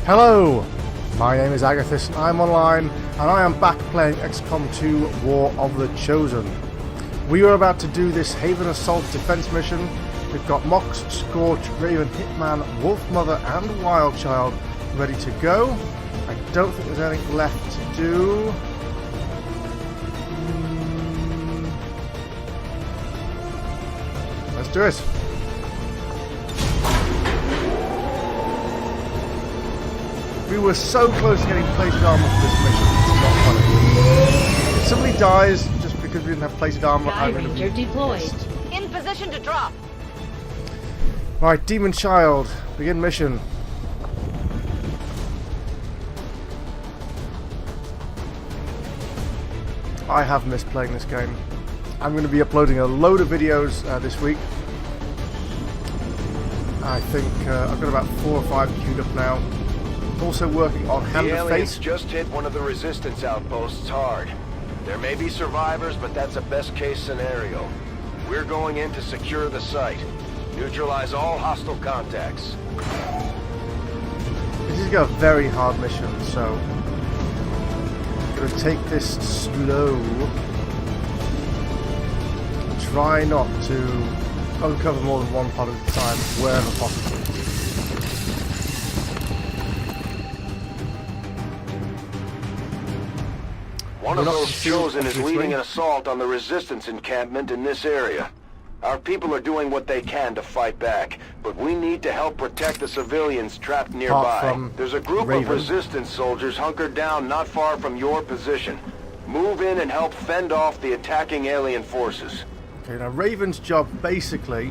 Hello, my name is Agatheis and I'm online, and I am back playing XCOM 2 War of the Chosen. We are about to do this Haven Assault defense mission. We've got Mox, Scorch, Raven, Hitman, Wolfmother and Wildchild ready to go. I don't think there's anything left to do. Let's do it. We were so close to getting plated armor for this mission. It's not funny. If somebody dies just because we didn't have plated armor, I'm going to be deployed. pissed. In position to drop. Right, Demon Child, begin mission. I have missed playing this game. I'm going to be uploading a load of videos this week. I think I've got about 4 or 5 queued up now. Also working on Hand The of aliens Fate. just hit one of the resistance outposts hard. There may be survivors, but that's a best-case scenario. We're going in to secure the site. Neutralize all hostile contacts. This is a very hard mission, so I'm going to take this slow. Try not to uncover more than one part at a time, wherever possible. One of those chosen is leading an assault on the resistance encampment in this area. Our people are doing what they can to fight back, but we need to help protect the civilians trapped nearby. There's a group of resistance soldiers hunkered down not far from your position. Move in and help fend off the attacking alien forces. Okay, now Raven's job basically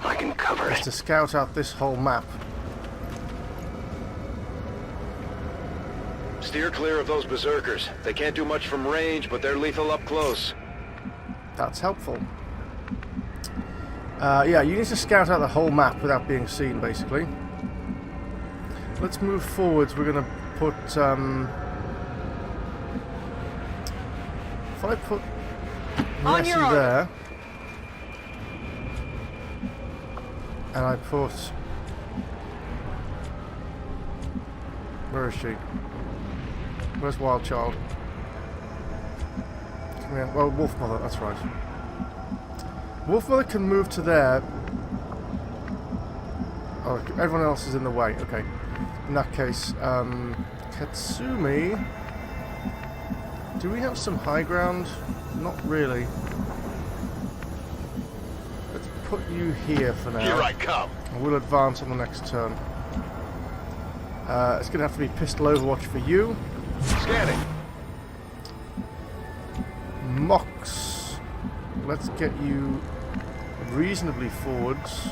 I can cover is to scout out this whole map. Steer clear of those berserkers. They can't do much from range, but they're lethal up close. That's helpful. Yeah, you need to scout out the whole map without being seen, basically. Let's move forwards. We're going to put... if I put Nessie there, and I put... Where is she? Where's Wildchild? Come here. Well, Wolfmother, that's right. Wolfmother can move to there. Oh, everyone else is in the way. Okay. In that case, Katsumi... Do we have some high ground? Not really. Let's put you here for now. Here I come. And we'll advance on the next turn. It's going to have to be pistol overwatch for you. Scanning. Mox. Let's get you reasonably forwards.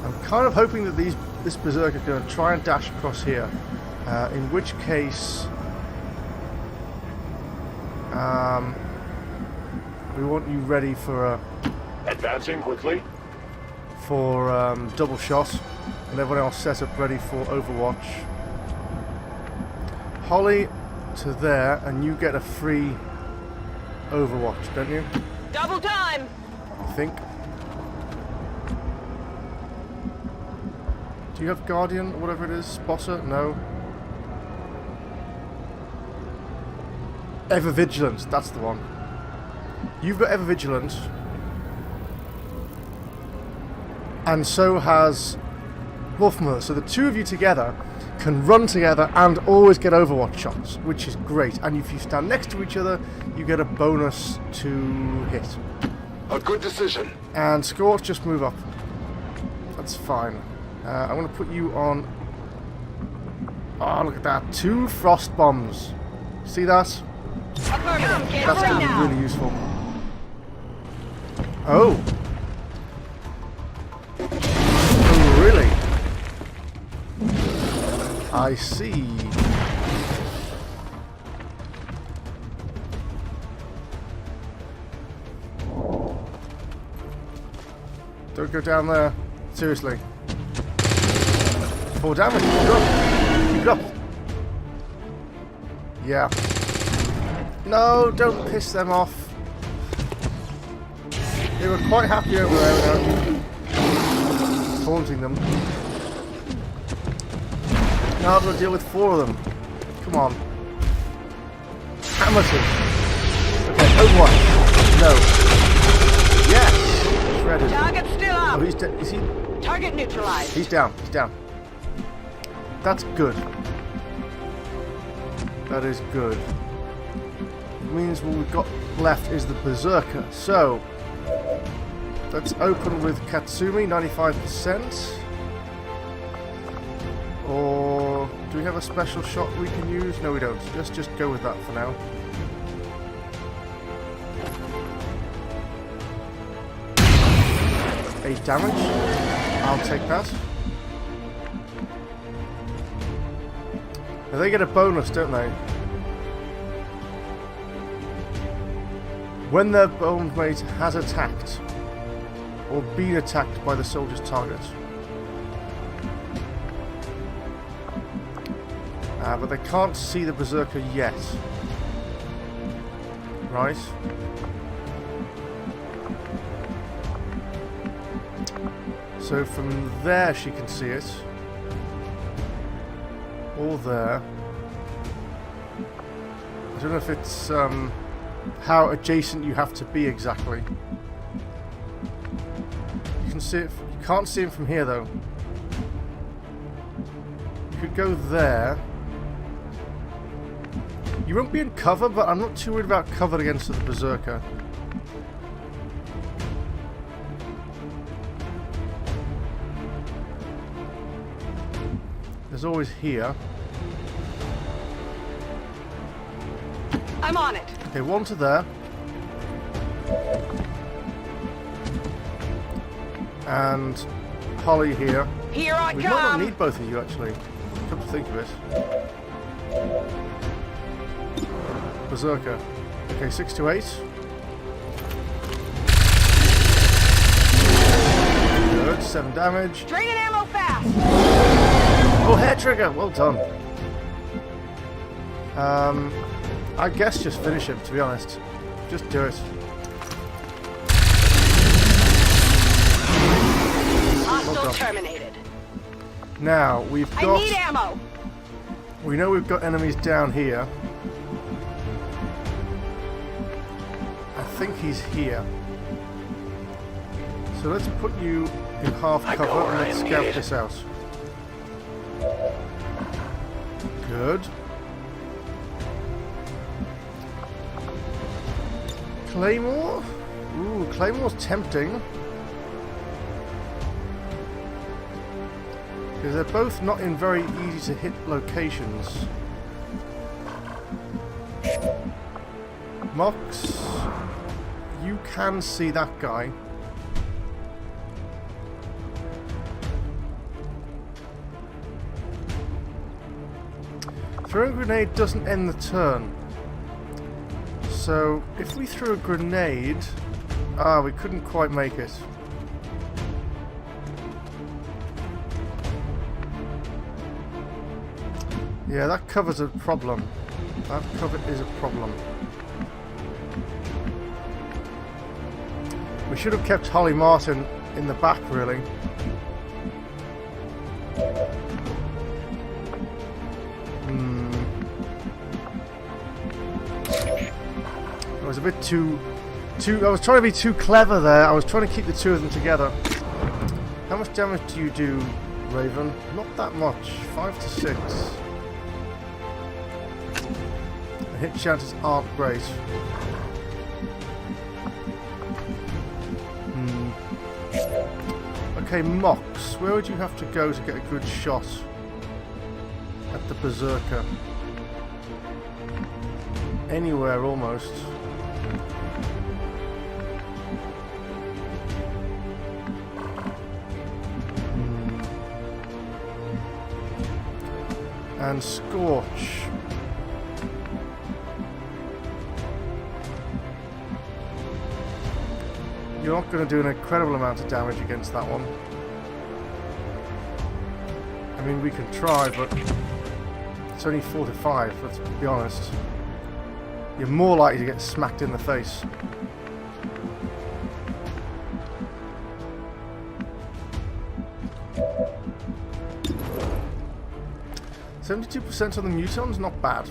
I'm kind of hoping that this berserker is going to try and dash across here. In which case, we want you ready for Advancing quickly. for double shot, and everyone else set up ready for Overwatch. Holly to there, and you get a free Overwatch, don't you? Double time. I think. Do you have Guardian or whatever it is? Spotter? No. Ever Vigilant, that's the one. You've got Ever Vigilant. And so has Wolfmother. So the two of you together can run together and always get Overwatch shots, which is great. And if you stand next to each other, you get a bonus to hit. A good decision. And Scorch, just move up. That's fine. I'm going to put you on... Oh, look at that. 2 frost bombs. See that? That's going to be really useful. Oh! Oh, really? I see. Don't go down there. Seriously. 4 damage. Keep it up. Keep it up. Yeah. No, don't piss them off. They were quite happy over there without you. taunting them. Now I've got to deal with 4 of them. Come on. Hamilton. Okay, Overwatch. No. Yes! Shredded. Target still up. Oh, he's dead. Is he? Target neutralized. He's down. He's down. That's good. That is good. It means what we've got left is the Berserker. So, let's open with Katsumi, 95%. Or do we have a special shot we can use? No, we don't. Let's just go with that for now. Eight damage. I'll take that. Now they get a bonus, don't they? When their bone mate has attacked or been attacked by the soldier's target. But they can't see the Berserker yet. Right. So from there she can see it. Or there. I don't know if it's how adjacent you have to be exactly. You can see it. You can't see him from here though. You could go there. You won't be in cover, but I'm not too worried about cover against the Berserker. There's always here. I'm on it. Okay, one to there. And Holly here. Here I We might not come. need both of you actually. Come to think of it. Berserker. Okay, 6 to 8. Good, 7 damage. Draining ammo fast. Oh, hair trigger! Well done. I guess just finish him, to be honest. Just do it. Hostile terminated. Now, we've I got... need ammo. We know we've got enemies down here. I think he's here. So let's put you in half I cover go where and I let's am scout needed. this out. Good. Claymore? Ooh, Claymore's tempting. Because they're both not in very easy to hit locations. Mox, you can see that guy. Throwing a grenade doesn't end the turn. So, if we threw a grenade... we couldn't quite make it. Yeah, that cover's a problem. That cover is a problem. We should have kept Holly Martin in the back, really. I was a bit too... I was trying to be too clever there. I was trying to keep the two of them together. How much damage do you do, Raven? Not that much. 5 to 6. The hit chances aren't great. Okay, Mox, where would you have to go to get a good shot at the Berserker? Anywhere, almost. And Scorch. You're not going to do an incredible amount of damage against that one. I mean, we can try, but it's only 4 to 5, let's be honest. You're more likely to get smacked in the face. 72% on the mutons, not bad.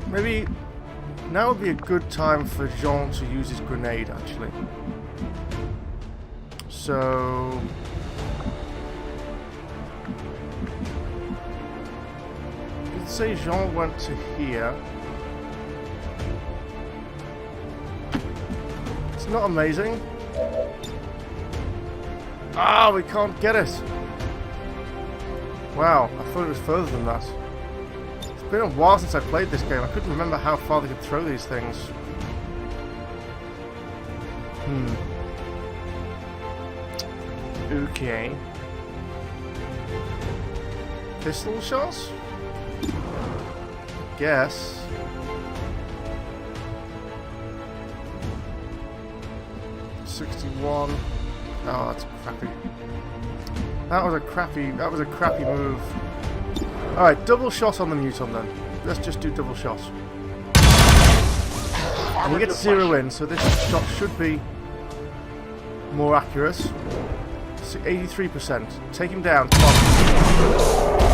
Maybe now would be a good time for Jean to use his grenade, actually. So... let's say Jean went to here. It's not amazing. Ah, we can't get it. Wow, I thought it was further than that. It's been a while since I played this game. I couldn't remember how far they could throw these things. Okay. Pistol shots? Guess. $61. Oh, that's crappy. That was a crappy move. Alright, double shot on the muton then. Let's just do double shots. And we get 0 in, so this shot should be more accurate. 83%. Take him down. Come on.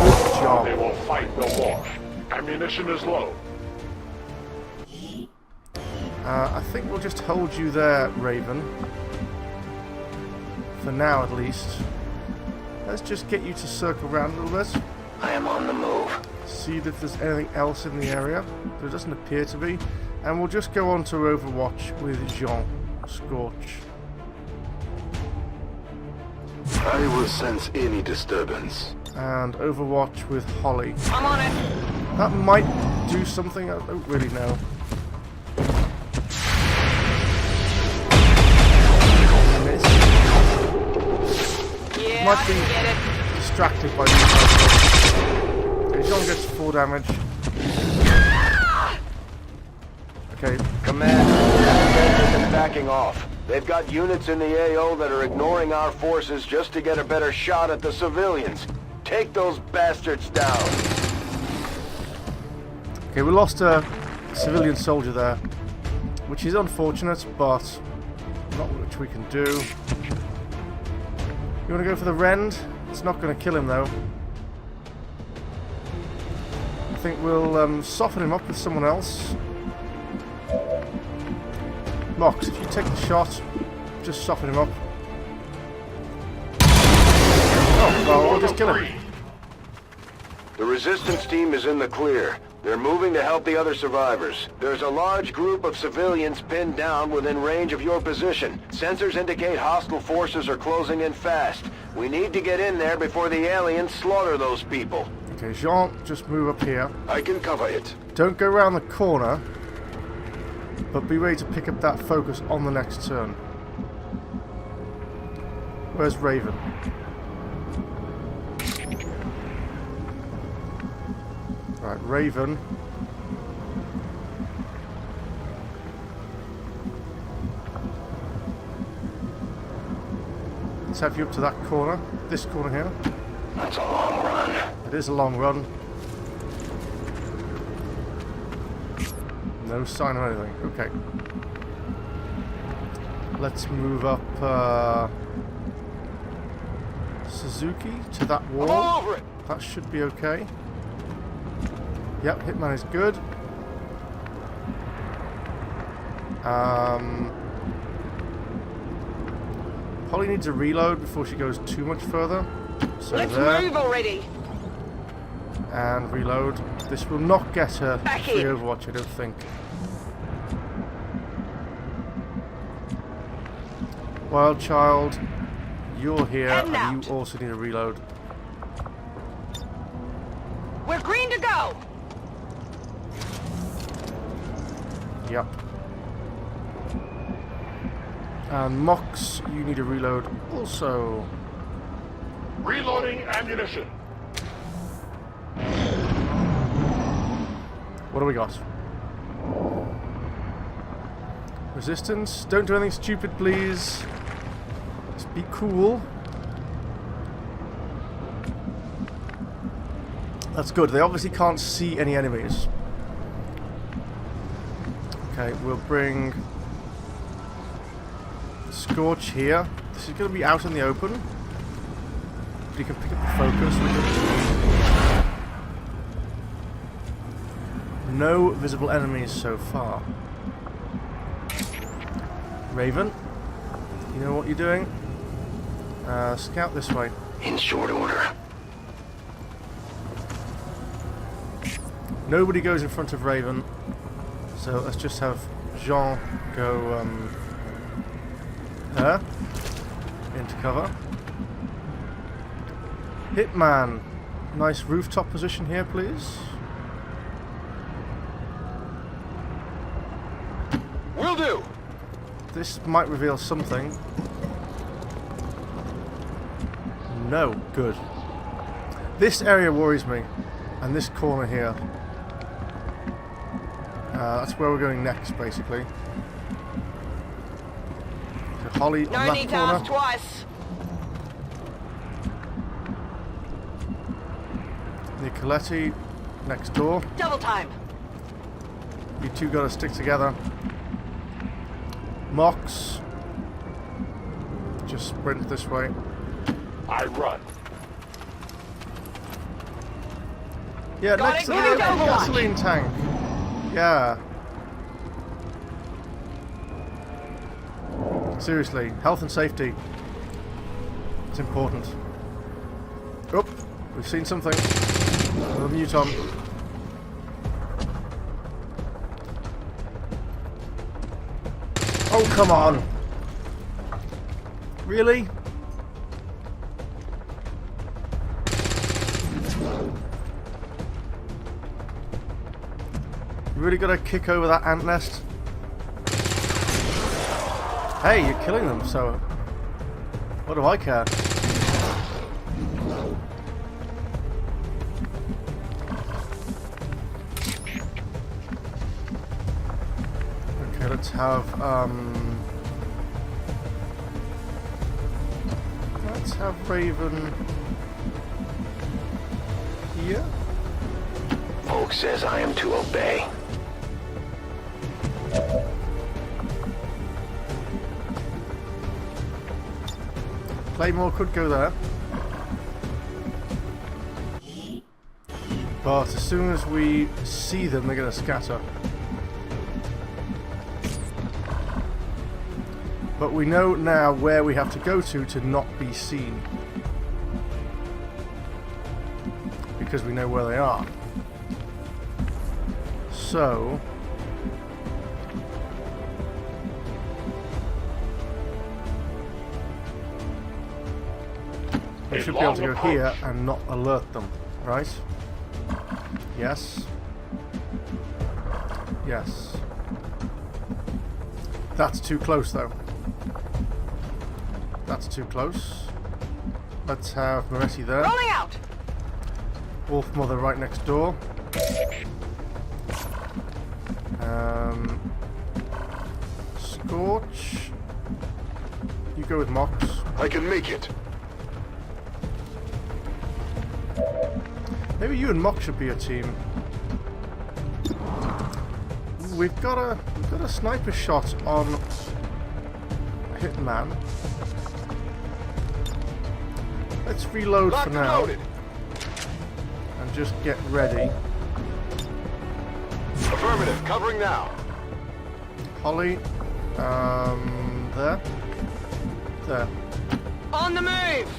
Good job. They will fight no more. Ammunition is low. I think we'll just hold you there, Raven. For now, at least. Let's just get you to circle around a little bit. I am on the move. See if there's anything else in the area. There doesn't appear to be. And we'll just go on to Overwatch with Jean. Scorch. I will sense any disturbance. And Overwatch with Holly. I'm on it. That might do something, I don't really know. Yeah, Might I be get it. distracted by these. Okay, Jean gets 4 damage. Okay. Command, Agatheis is backing off. They've got units in the AO that are ignoring our forces just to get a better shot at the civilians. Take those bastards down. Okay, we lost a civilian soldier there, which is unfortunate, but not much we can do. You want to go for the rend? It's not going to kill him though. I think we'll soften him up with someone else. Mox, if you take the shot, just soften him up. Oh, well, we'll just kill him. The resistance team is in the clear. They're moving to help the other survivors. There's a large group of civilians pinned down within range of your position. Sensors indicate hostile forces are closing in fast. We need to get in there before the aliens slaughter those people. Okay, Jean, just move up here. I can cover it. Don't go around the corner, but be ready to pick up that focus on the next turn. Where's Raven? Right, Raven. Let's have you up to that corner. This corner here. That's a long run. It is a long run. No sign of anything. Okay. Let's move up Suzuki to that wall. All over it. That should be okay. Yep, Hitman is good. Holly needs a reload before she goes too much further. So Let's there. move already. And reload. This will not get her Back free in. Overwatch, I don't think. Wild Child, you're here, Heading and out. you also need a reload. We're green to go. Yep. And Mox, you need a reload also. Reloading ammunition. What do we got? Resistance. Don't do anything stupid, please. Just be cool. That's good. They obviously can't see any enemies. Okay, we'll bring Scorch here. This is going to be out in the open. But you can pick up the focus. No visible enemies so far. Raven, you know what you're doing? Scout this way. In short order. Nobody goes in front of Raven, so let's just have Jean go there, into cover. Hitman, nice rooftop position here, please. Will do. This might reveal something. No, good. This area worries me, and this corner here. That's where we're going next, basically. So Holly on No that need to corner. ask twice. Nicoletti next door. Double time. You two got to stick together. Mox, just sprint this way. I run. Yeah, Got next it, to give the me Overwatch. gasoline tank. Yeah. Seriously, health and safety. It's important. Oh, we've seen something. Another muton. Oh, come on. Really? You really gotta kick over that ant nest? Hey, you're killing them, so what do I care? Okay, let's have Raven here. Folk says I am to obey. Claymore could go there. But as soon as we see them, they're going to scatter. But we know now where we have to go to not be seen. Because we know where they are. So... we should be able to go here and not alert them, right? Yes. Yes. That's too close, though. That's too close. Let's have Moretti there. Rolling out. Wolf Mother right next door. Scorch. You go with Mox. I can make it. Maybe you and Mox should be a team. Ooh, we've got a sniper shot on Hitman. Let's reload for now and just get ready. Affirmative, covering now. Holly, there. On the move.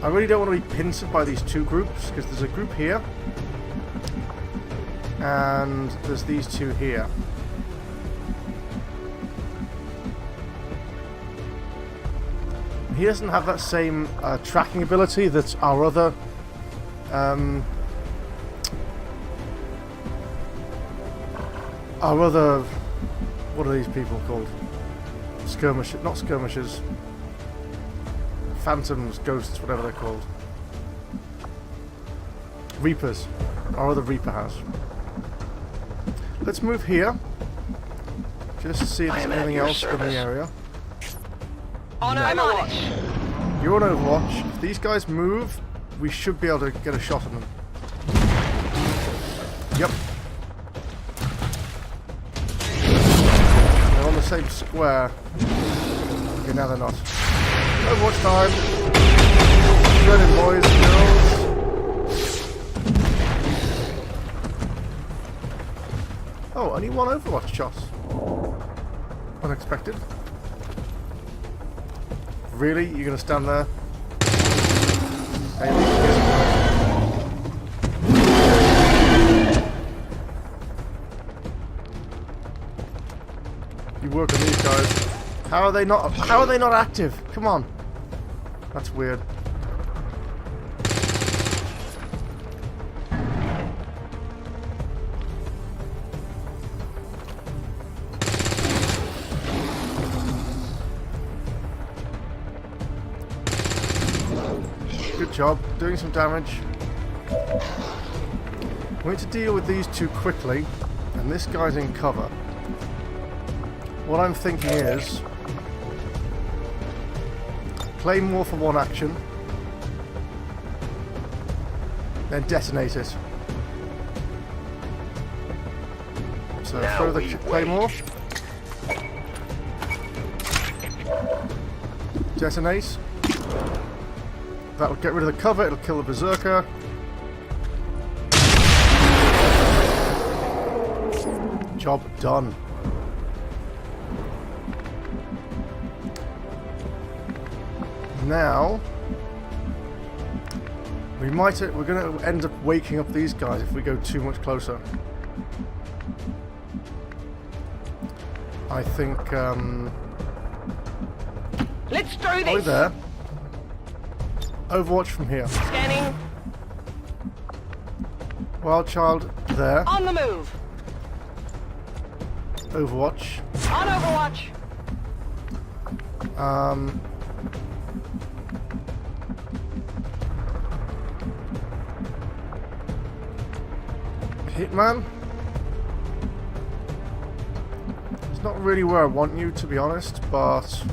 I really don't want to be pincered by these two groups, because there's a group here and there's these two here. He doesn't have that same tracking ability that our other what are these people called? Skirmishers, not skirmishers. Phantoms, ghosts, whatever they're called. Reapers. Our other Reaper has. Let's move here. Just to see if there's anything else in the area. On Overwatch. You're on Overwatch. If these guys move, we should be able to get a shot on them. Yep. same square. Okay, now they're not. Overwatch time. Shredding, boys and girls. Oh, only one Overwatch shot. Unexpected. Really? You're gonna stand there? Hey, you work on these guys. How are they not active? Come on. That's weird. Good job, doing some damage. We need to deal with these two quickly, and this guy's in cover. What I'm thinking is Claymore for one action, then detonate it. So Now throw the we Claymore. Detonate. That'll get rid of the cover, it'll kill the Berserker. Job done. Now we're going to end up waking up these guys if we go too much closer. I think Let's do oh, this. there. Overwatch from here. Scanning. Wild Child there. On the move. Overwatch. On Overwatch. Hitman. It's not really where I want you, to be honest, but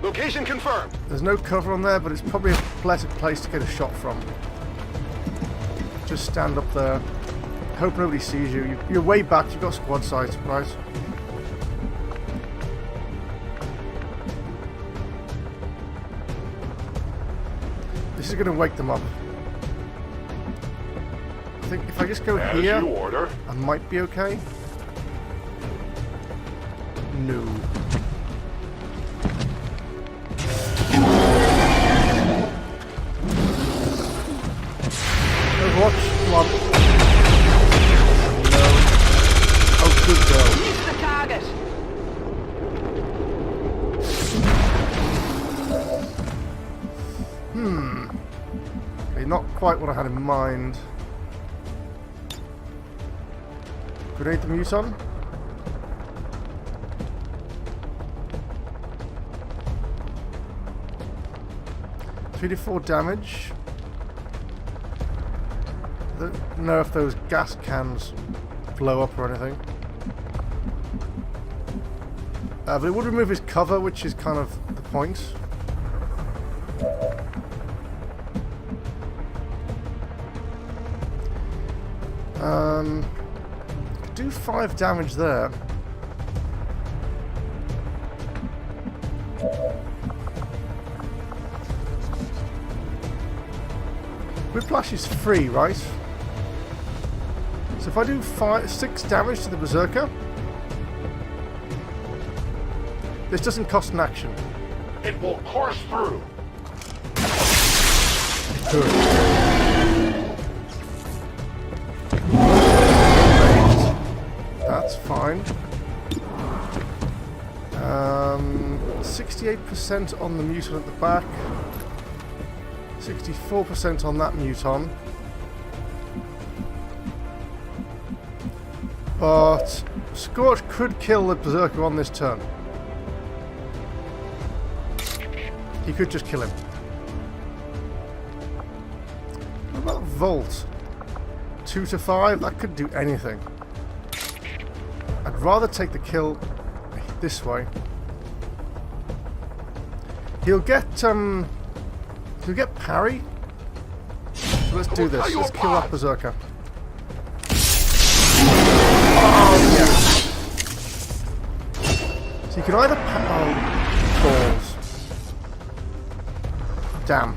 Location confirmed. there's no cover on there, but it's probably a better place to get a shot from. Just stand up there. Hope nobody sees you. You're way back, you've got squad sight, right? This is going to wake them up. I think if I just go As here, you order. I might be okay. No. Overwatch, come on. No. Oh, good girl. Miss the target. Okay, not quite what I had in mind. Grenade the muton. Three to 4 damage. I don't know if those gas cans blow up or anything. But it would remove his cover, which is kind of the point. Do 5 damage there. Whiplash is free, right? So if I do 6 damage to the Berserker, this doesn't cost an action. It will course through. Good. That's fine. 68% on the muton at the back. 64% on that muton. But Scorch could kill the Berserker on this turn. He could just kill him. What about Volt? 2 to 5? That could do anything. I'd rather take the kill this way. He'll get parry. So let's do this. Let's kill that Berserker. So you can either balls. Damn.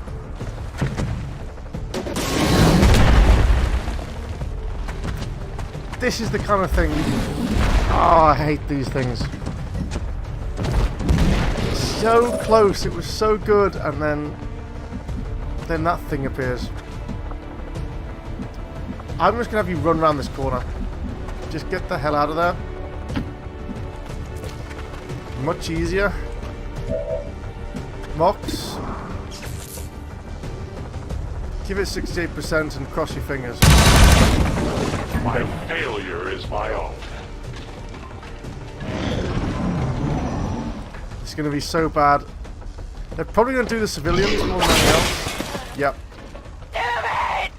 This is the kind of thing. Oh, I hate these things. So close, it was so good, and then that thing appears. I'm just gonna have you run around this corner. Just get the hell out of there. Much easier. Mox. Give it 68% and cross your fingers. My failure is my own. It's going to be so bad. They're probably going to do the civilians more than anything else. Yep. Damn it!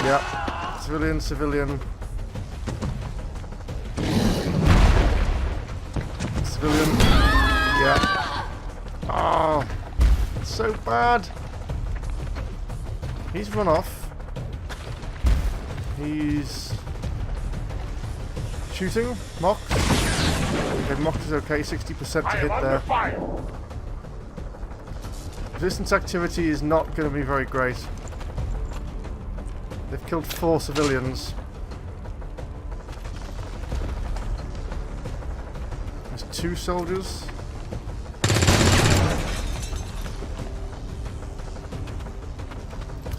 Yep. Civilian, civilian. Civilian. Yeah. Oh. It's so bad. He's run off. He's shooting. Mox. Okay, Mox is okay. 60% to hit there. Resistance activity is not going to be very great. They've killed 4 civilians. There's 2 soldiers.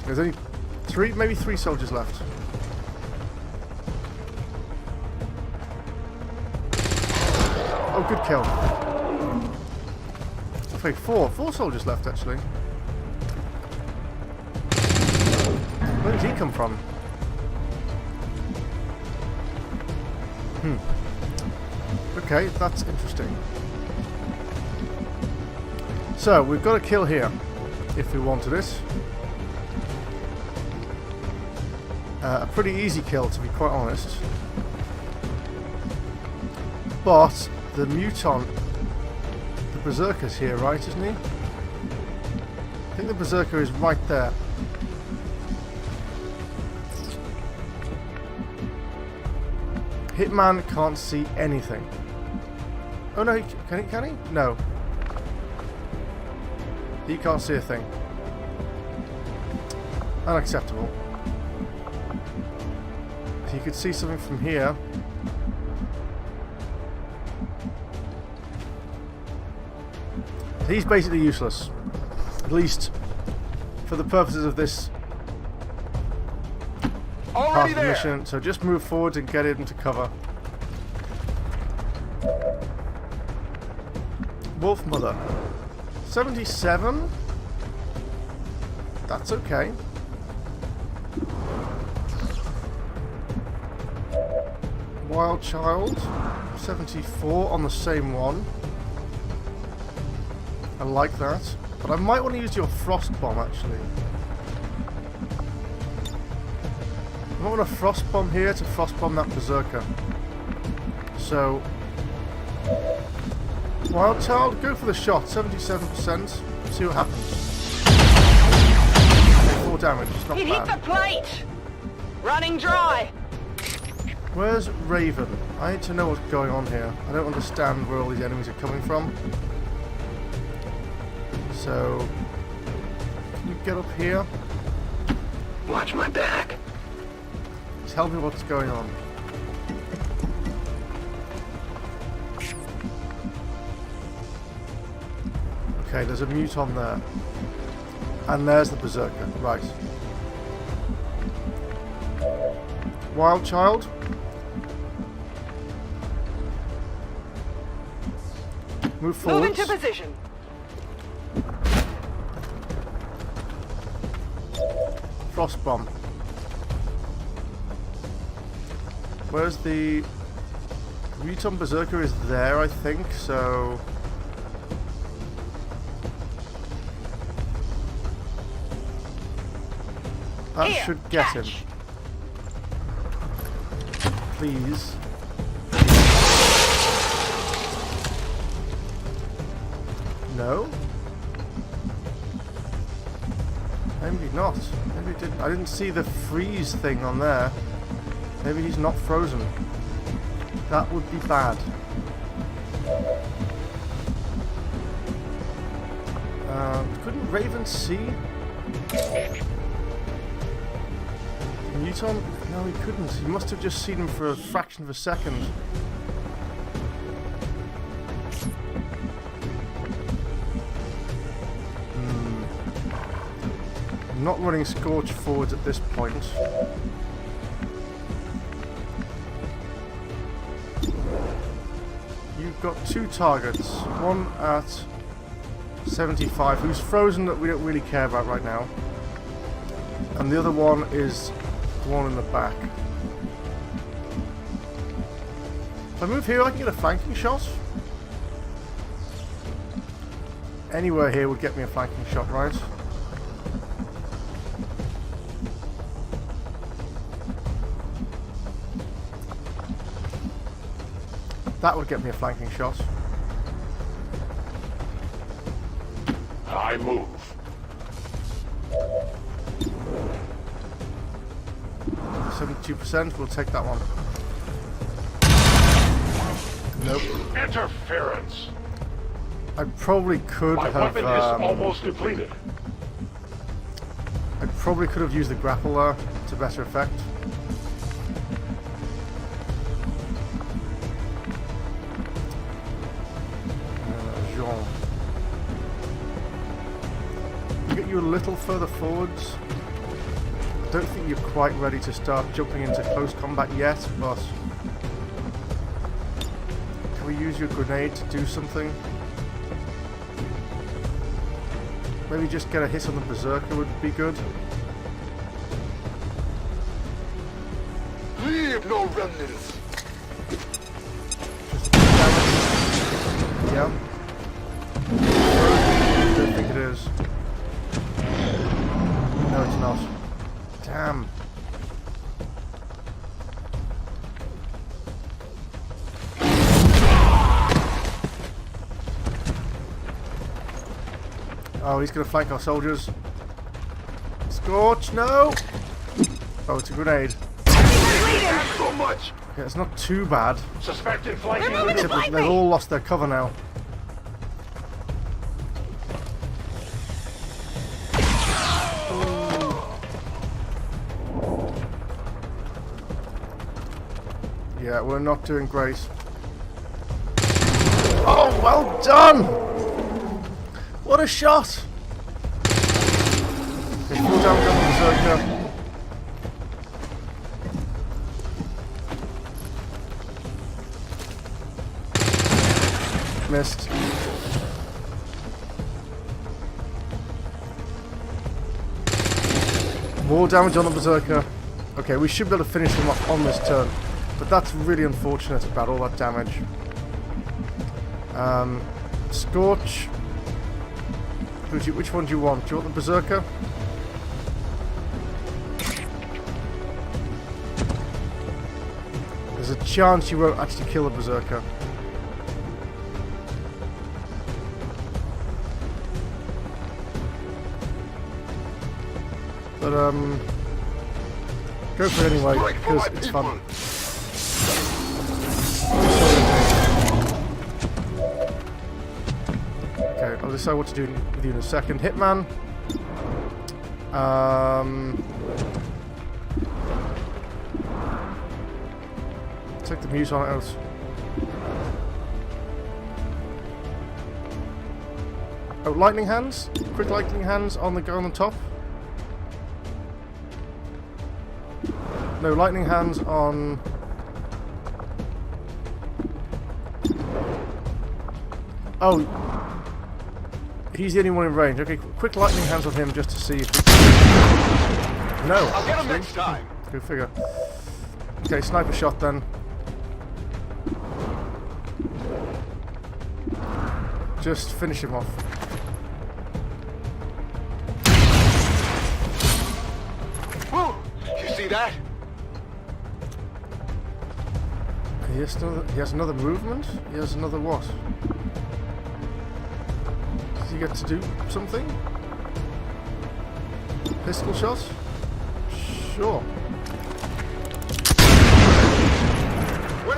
There's only 3, maybe 3 soldiers left. Oh, good kill. Okay, 4 soldiers left actually. Where did he come from? Okay, that's interesting. So, we've got a kill here, if we wanted it. A pretty easy kill, to be quite honest. But, the Muton, the Berserker's here, right, isn't he? I think the Berserker is right there. Hitman can't see anything. Oh no, can he? No. He can't see a thing. Unacceptable. If you could see something from here. He's basically useless. At least for the purposes of this part of the mission. So just move forward and get into cover. Wolf Mother. 77? That's okay. Wild Child. 74 on the same one. I like that. But I might want to use your Frost Bomb actually. I might want a Frost Bomb here to Frost Bomb that Berserker. So Wild Child, go for the shot, 77%. See what happens. 4 damage, it's not It hit bad. the plate! Running dry! Where's Raven? I need to know what's going on here. I don't understand where all these enemies are coming from. So, can you get up here? Watch my back. Tell me what's going on. Okay, there's a Muton there. And there's the Berserker. Right. Wild Child. Move forward. Move into position. Frost Bomb. Where's the Muton Berserker is there, I think, so that Here, should get him. catch. Please. No? Maybe not. Maybe it didn't. I didn't see the freeze thing on there. Maybe he's not frozen. That would be bad. Couldn't Raven see? Newton? No, he couldn't. He must have just seen him for a fraction of a second. I'm not running Scorch forwards at this point. You've got two targets. One at 75, who's frozen that we don't really care about right now. And the other one is the one in the back. If I move here, I can get a flanking shot. Anywhere here would get me a flanking shot, right? That would get me a flanking shot. I move. 72%, we'll take that one. Nope. Interference. I probably could My have. weapon is almost depleted. I probably could have used the grapple there to better effect. Jean. Get you a little further forwards. I don't think you're quite ready to start jumping into close combat yet, but can we use your grenade to do something? Maybe just get a hit on the Berserker would be good. Leave no remnants. Yeah. I don't think it is. No, it's not. Damn. Oh, he's going to flank our soldiers. Scorch, no! Oh, it's a grenade. So much. Okay, it's not too bad. Suspected flanking. Except that they've all lost their cover now. Yeah, we're not doing great. Oh, well done! What a shot! Okay, full damage on the Berserker. Missed. More damage on the Berserker. Okay, we should be able to finish him off on this turn. But that's really unfortunate about all that damage. Scorch. Which one do you want? Do you want the Berserker? There's a chance you won't actually kill the Berserker. But go for it anyway, because it's fun. Okay, I'll decide what to do with you in a second. Hitman. Take the muse on it else. Oh, lightning hands. Quick lightning hands on the guy on the top. No, lightning hands on... Oh, he's the only one in range. Okay, quick lightning hands on him just to see if we... No. I'll get him next time. Go figure. Okay, sniper shot then. Just finish him off. Whoa! You see that? He has another movement? He has another what? Does he get to do something? Pistol shot? Sure.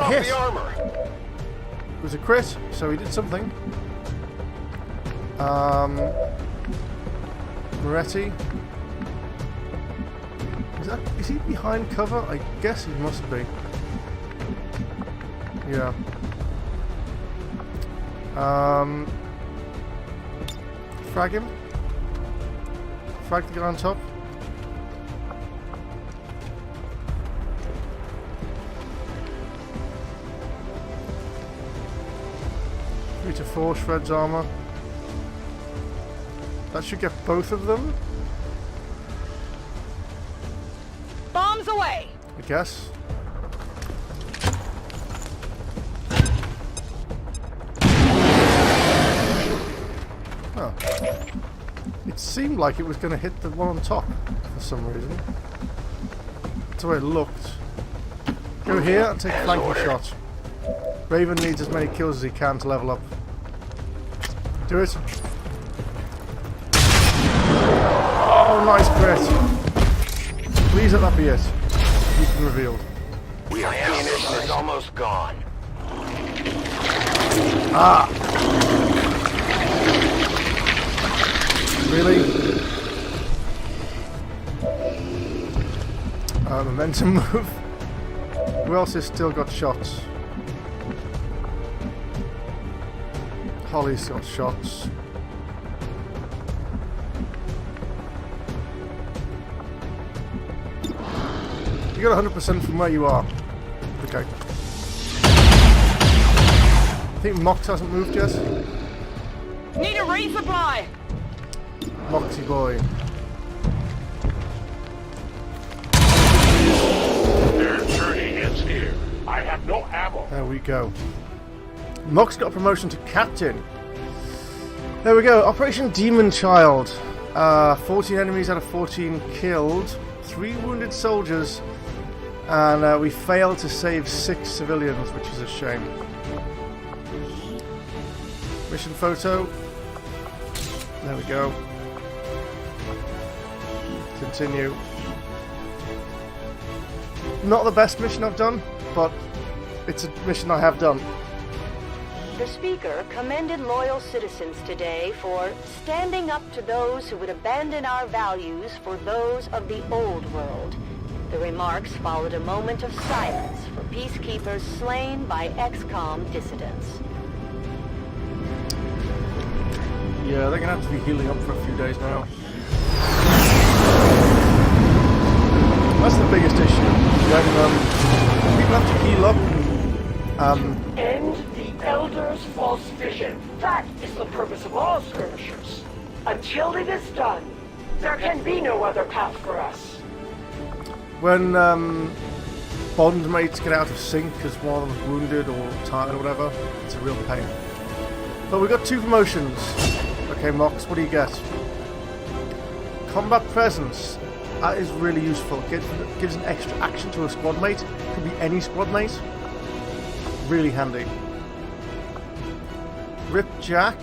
off hit. the armor. It was a crit, so he did something. Moretti. Is he behind cover? I guess he must be. Yeah. Frag him. Frag the guy on top. 3 to 4 shreds armor. That should get both of them, Bombs away! I guess. Oh. It seemed like it was going to hit the one on top for some reason. That's the way it looked. Go here and take a flanking shot. Raven needs as many kills as he can to level up. Do it. Oh, nice crit. Please let that be it. He's been revealed. We are ammunition is almost gone. Ah! Really? Momentum move. Who else has still got shots? Holly's got shots. You got 100% from where you are. Okay. I think Mox hasn't moved yet. Need a resupply! Moxie boy. Their journey ends here. I have no ammo. There we go. Mox got a promotion to captain. There we go. Operation Demon Child. 14 enemies out of 14 killed. 3 wounded soldiers. And we failed to save 6 civilians, which is a shame. Mission photo. There we go. Continue. Not the best mission I've done, but it's a mission I have done. The speaker commended loyal citizens today for standing up to those who would abandon our values for those of the old world. The remarks followed a moment of silence for peacekeepers slain by XCOM dissidents. Yeah, they're gonna have to be healing up for a few days now. That's the biggest issue. When people have to heal up. End the Elder's false vision. That is the purpose of all skirmishers. Until it is done, there can be no other path for us. When bond mates get out of sync because one of them's wounded or tired or whatever, it's a real pain. But we've got 2 promotions. Okay, Mox, what do you get? Combat presence. That is really useful. It gives an extra action to a squad mate. Could be any squad mate. Really handy. Ripjack.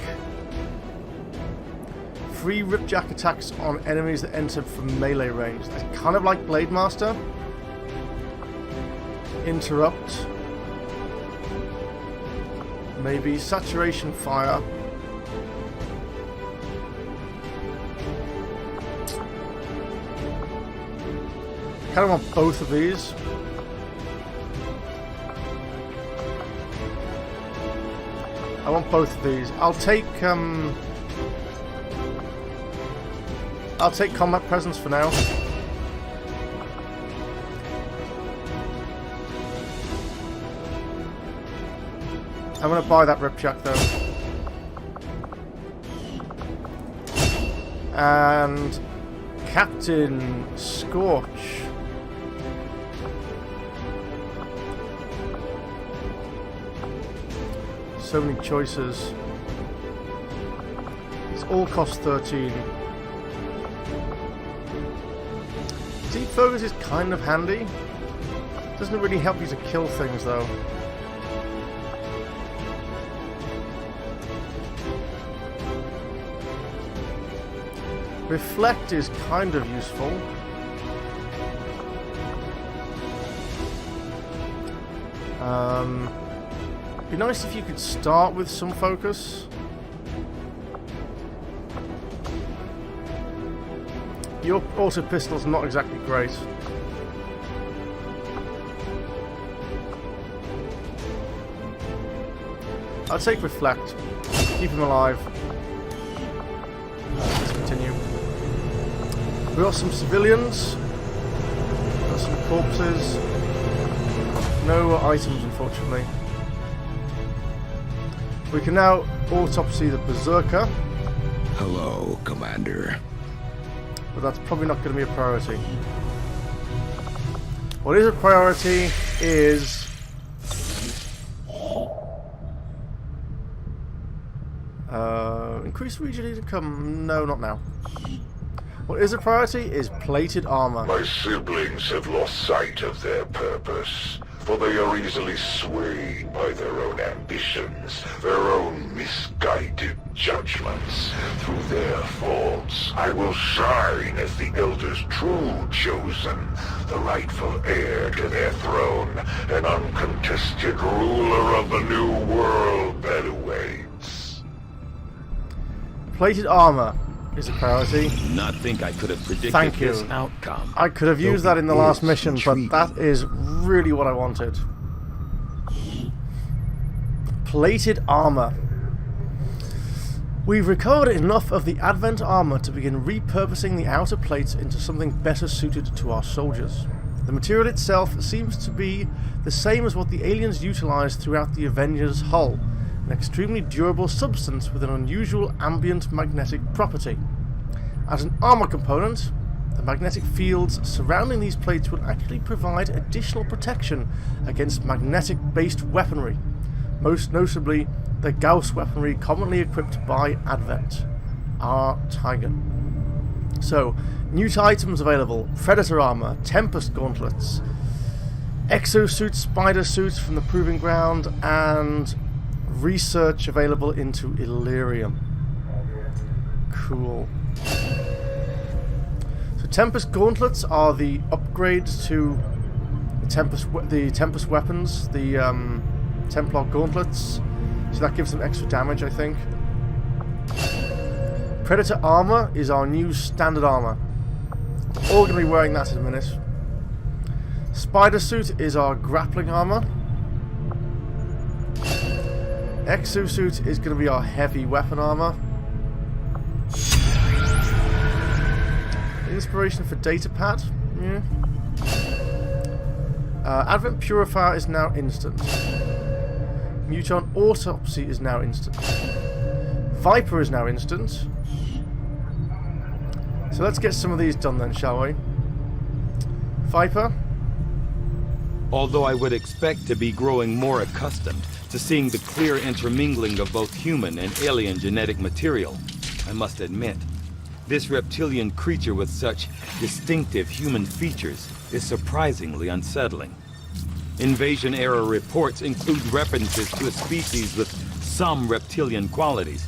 Free Ripjack attacks on enemies that enter from melee range. It's kind of like Blade Master. Interrupt. Maybe Saturation Fire. I kind of want both of these. I want both of these. I'll take combat presence for now. I'm gonna buy that Ripjack though. And Captain Scorch. So many choices. It's all cost 13. Deep focus is kind of handy. Doesn't really help you to kill things though. Reflect is kind of useful. Be nice if you could start with some focus. Your auto pistol's not exactly great. I'll take reflect. Keep him alive. Let's continue. We got some civilians. Got some corpses. No items, unfortunately. We can now autopsy the Berserker. Hello, Commander. But that's probably not going to be a priority. What is a priority is... increase region income? No, not now. What is a priority is plated armor. My siblings have lost sight of their purpose, for they are easily swayed by their own ambitions, their own misguided judgments. Through their faults, I will shine as the Elder's true chosen, the rightful heir to their throne, an uncontested ruler of the new world that awaits. Plated armor is a priority. Not think I could have predicted Thank you. this outcome. I could have used that in the last mission, but that is really what I wanted. Plated armor. We've recovered enough of the Advent armor to begin repurposing the outer plates into something better suited to our soldiers. The material itself seems to be the same as what the aliens utilized throughout the Avengers' hull, an extremely durable substance with an unusual ambient magnetic property. As an armor component, the magnetic fields surrounding these plates will actually provide additional protection against magnetic-based weaponry, most notably the Gauss weaponry commonly equipped by Advent, our Tiger. So, new items available: Predator armor, Tempest gauntlets, exosuit, spider suits from the Proving Ground, and research available into Illyrium. Cool. So Tempest gauntlets are the upgrades to the Tempest weapons, the Templar gauntlets. So that gives them extra damage, I think. Predator armor is our new standard armor. We're all going to be wearing that in a minute. Spider suit is our grappling armor. Exosuit is going to be our heavy weapon armor. Inspiration for data pad. Yeah. Advent Purifier is now instant. Muton Autopsy is now instant. Viper is now instant. So let's get some of these done then, shall we? Viper. Although I would expect to be growing more accustomed to seeing the clear intermingling of both human and alien genetic material, I must admit, this reptilian creature with such distinctive human features is surprisingly unsettling. Invasion-era reports include references to a species with some reptilian qualities,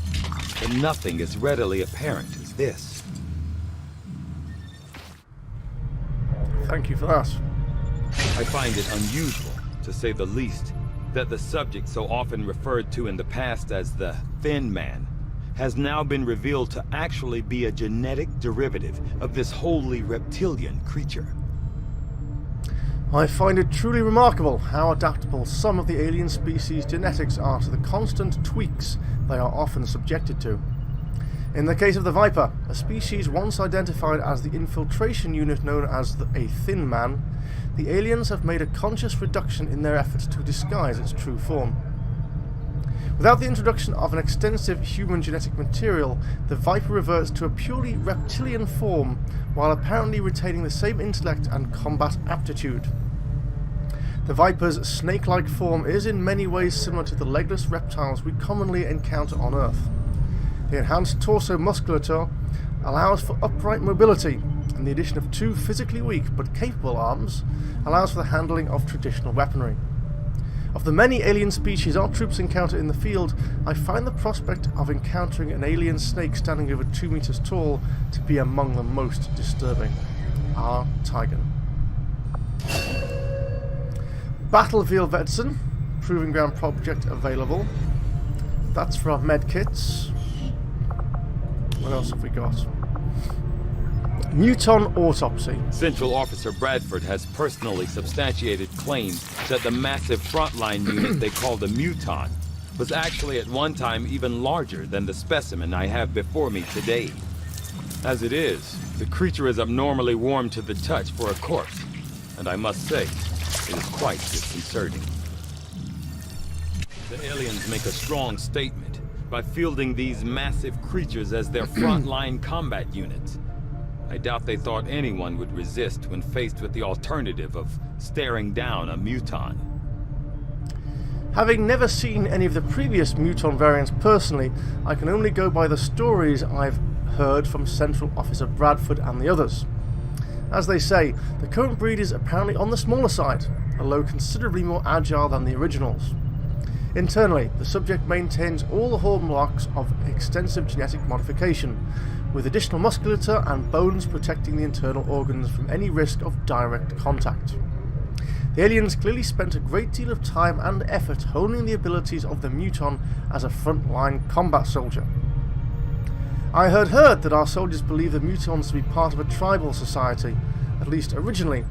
but nothing as readily apparent as this. Thank you for that. I find it unusual, to say the least, that the subject so often referred to in the past as the Thin Man has now been revealed to actually be a genetic derivative of this wholly reptilian creature. I find it truly remarkable how adaptable some of the alien species' genetics are to the constant tweaks they are often subjected to. In the case of the Viper, a species once identified as the infiltration unit known as a Thin Man, the aliens have made a conscious reduction in their efforts to disguise its true form. Without the introduction of an extensive human genetic material, the Viper reverts to a purely reptilian form while apparently retaining the same intellect and combat aptitude. The Viper's snake-like form is in many ways similar to the legless reptiles we commonly encounter on Earth. The enhanced torso musculature allows for upright mobility, and the addition of 2 physically weak but capable arms allows for the handling of traditional weaponry. Of the many alien species our troops encounter in the field, I find the prospect of encountering an alien snake standing over 2 meters tall to be among the most disturbing. Our Tiger. Battlefield Veteran, Proving Ground Project available. That's for our med kits. What else have we got? Muton Autopsy. Central Officer Bradford has personally substantiated claims that the massive frontline unit they call the Muton was actually at one time even larger than the specimen I have before me today. As it is, the creature is abnormally warm to the touch for a corpse, and I must say, it is quite disconcerting. The aliens make a strong statement by fielding these massive creatures as their frontline combat units. I doubt they thought anyone would resist when faced with the alternative of staring down a Muton. Having never seen any of the previous Muton variants personally, I can only go by the stories I've heard from Central Officer Bradford and the others. As they say, the current breed is apparently on the smaller side, although considerably more agile than the originals. Internally, the subject maintains all the hallmarks of extensive genetic modification, with additional musculature and bones protecting the internal organs from any risk of direct contact. The aliens clearly spent a great deal of time and effort honing the abilities of the Muton as a frontline combat soldier. I heard that our soldiers believe the Mutons to be part of a tribal society, at least originally,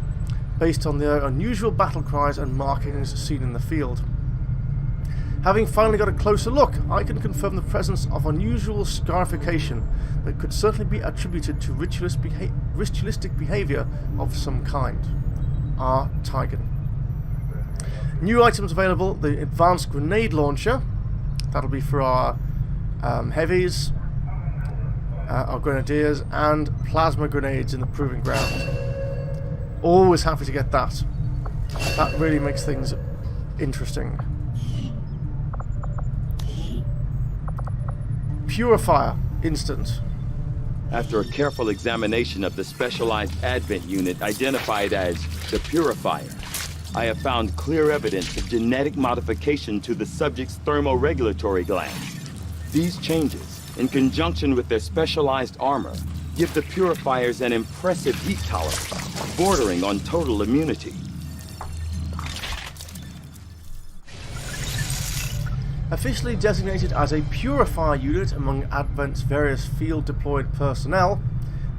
based on their unusual battle cries and markings seen in the field. Having finally got a closer look, I can confirm the presence of unusual scarification that could certainly be attributed to ritualistic behaviour of some kind. R. Tigan. New items available: the advanced grenade launcher, that'll be for our heavies, our grenadiers, and plasma grenades in the proving ground. Always happy to get that. That really makes things interesting. Purifier instant. After a careful examination of the specialized Advent unit identified as the Purifier, I have found clear evidence of genetic modification to the subject's thermoregulatory glands. These changes, in conjunction with their specialized armor, give the Purifiers an impressive heat tolerance, bordering on total immunity. Officially designated as a Purifier unit among Advent's various field-deployed personnel,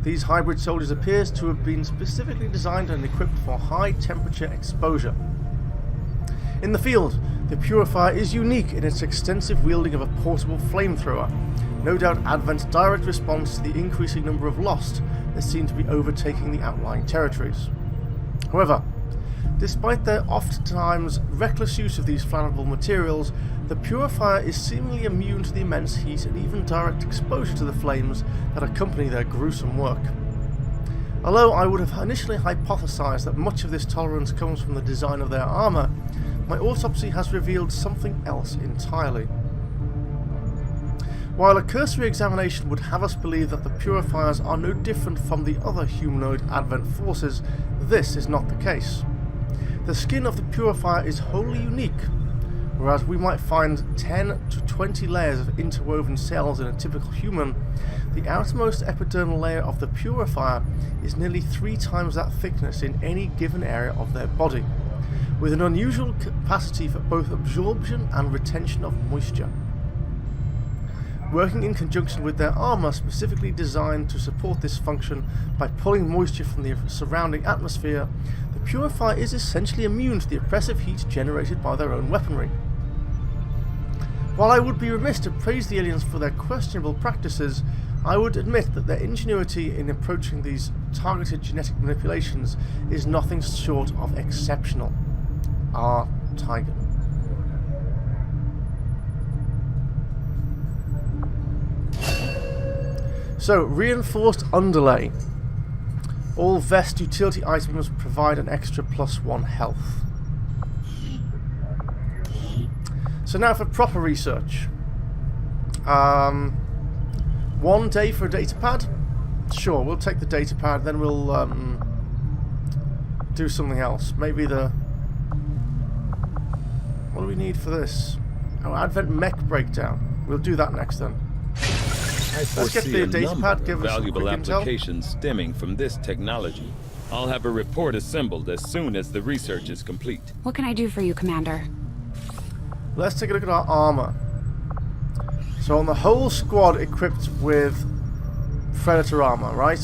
these hybrid soldiers appear to have been specifically designed and equipped for high-temperature exposure. In the field, the Purifier is unique in its extensive wielding of a portable flamethrower, no doubt Advent's direct response to the increasing number of Lost that seem to be overtaking the outlying territories. However, despite their oftentimes reckless use of these flammable materials, the Purifier is seemingly immune to the immense heat and even direct exposure to the flames that accompany their gruesome work. Although I would have initially hypothesized that much of this tolerance comes from the design of their armor, my autopsy has revealed something else entirely. While a cursory examination would have us believe that the Purifiers are no different from the other humanoid Advent forces, this is not the case. The skin of the Purifier is wholly unique. Whereas we might find 10 to 20 layers of interwoven cells in a typical human, the outermost epidermal layer of the Purifier is nearly 3 times that thickness in any given area of their body, with an unusual capacity for both absorption and retention of moisture. Working in conjunction with their armor specifically designed to support this function by pulling moisture from the surrounding atmosphere, the Purifier is essentially immune to the oppressive heat generated by their own weaponry. While I would be remiss to praise the aliens for their questionable practices, I would admit that their ingenuity in approaching these targeted genetic manipulations is nothing short of exceptional. R. Tiger. So, reinforced underlay. All vest utility items provide an extra +1 health. So now for proper research. 1 day for a datapad? Sure, we'll take the datapad, then we'll do something else. Maybe the... What do we need for this? Oh, Advent mech breakdown. We'll do that next then. I Let's get the foresee a number datapad, of give us some valuable quick intel. applications stemming from this technology. I'll have a report assembled as soon as the research is complete. What can I do for you, Commander? Let's take a look at our armor. So on the whole squad equipped with Predator armor, right?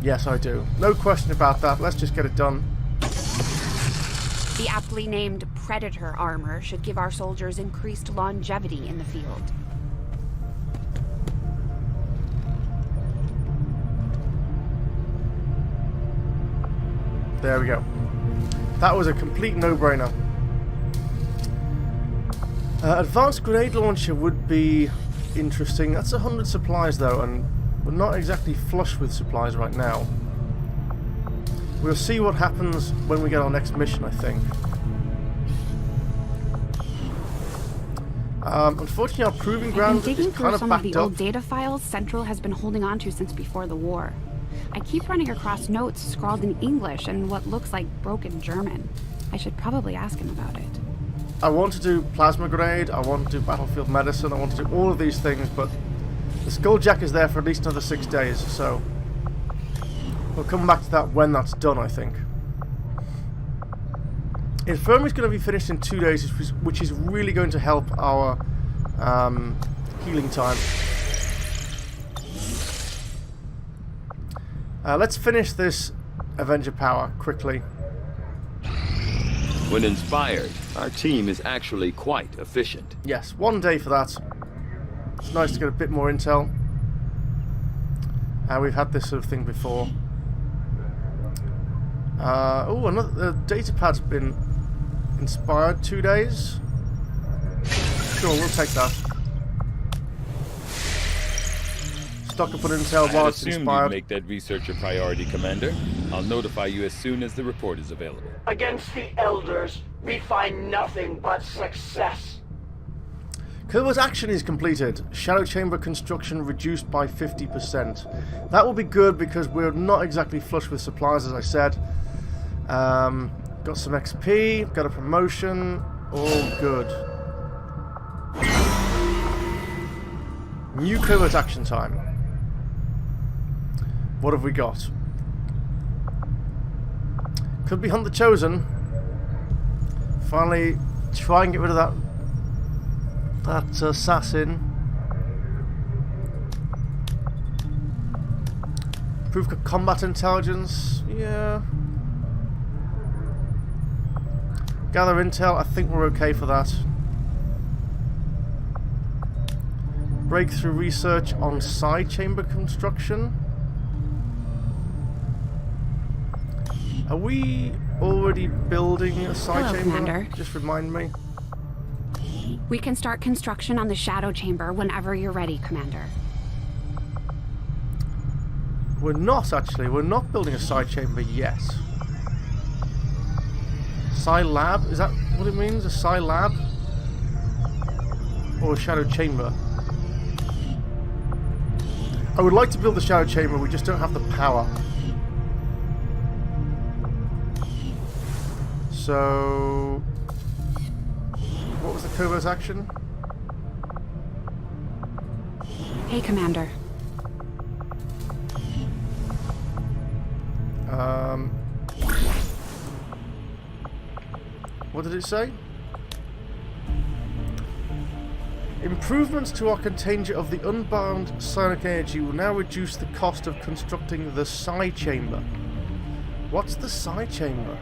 Yes, I do. No question about that. Let's just get it done. The aptly named Predator armor should give our soldiers increased longevity in the field. There we go. That was a complete no-brainer. Advanced grenade launcher would be interesting. That's 100 supplies though, and we're not exactly flush with supplies right now. We'll see what happens when we get our next mission, I think. Unfortunately, our proving ground is kind of some backed of the up. old data files Central has been holding on to since before the war. I keep running across notes scrawled in English and what looks like broken German. I should probably ask him about it. I want to do plasma grenade, I want to do battlefield medicine, I want to do all of these things, but the Skulljack is there for at least another 6 days, so we'll come back to that when that's done, I think. Infirmary's going to be finished in 2 days, which is really going to help our healing time. Let's finish this Avenger power quickly. When inspired, our team is actually quite efficient. Yes, 1 day for that. It's nice to get a bit more intel. We've had this sort of thing before. Oh, another data pad's been inspired. 2 days. Sure, we'll take that. Stock up on intel while it's I assumed inspired. you'd make that research a priority, Commander. I'll notify you as soon as the report is available. Against the Elders, we find nothing but success. Kerber's action is completed. Shadow chamber construction reduced by 50%. That will be good because we're not exactly flush with supplies, as I said. Got some XP, got a promotion, all good. New covert action time. What have we got? Could be Hunt the Chosen. Finally try and get rid of that assassin. Proof of combat intelligence. Yeah. Gather intel. I think we're okay for that. Breakthrough research on side chamber construction. Are we already building a side Hello, chamber? Commander. Just remind me. We can start construction on the Shadow Chamber whenever you're ready, Commander. We're not actually. We're not building a side chamber yet. Psi lab? Is that what it means? A psi lab? Or a shadow chamber? I would like to build the shadow chamber, we just don't have the power. So what was the covert action? Hey, Commander. What did it say? Improvements to our container of the unbound psionic energy will now reduce the cost of constructing the psi chamber. What's the psi chamber?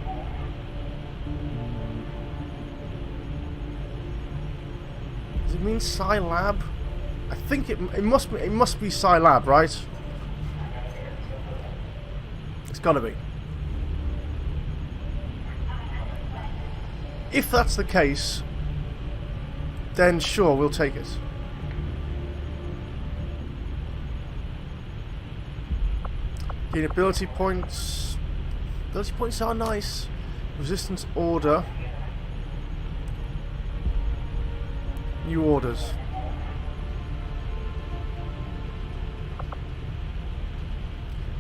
Does it mean psi lab? I think it must be psi lab, right? It's gotta be. If that's the case, then sure, we'll take it. Gain ability points. Ability points are nice. Resistance order. New orders.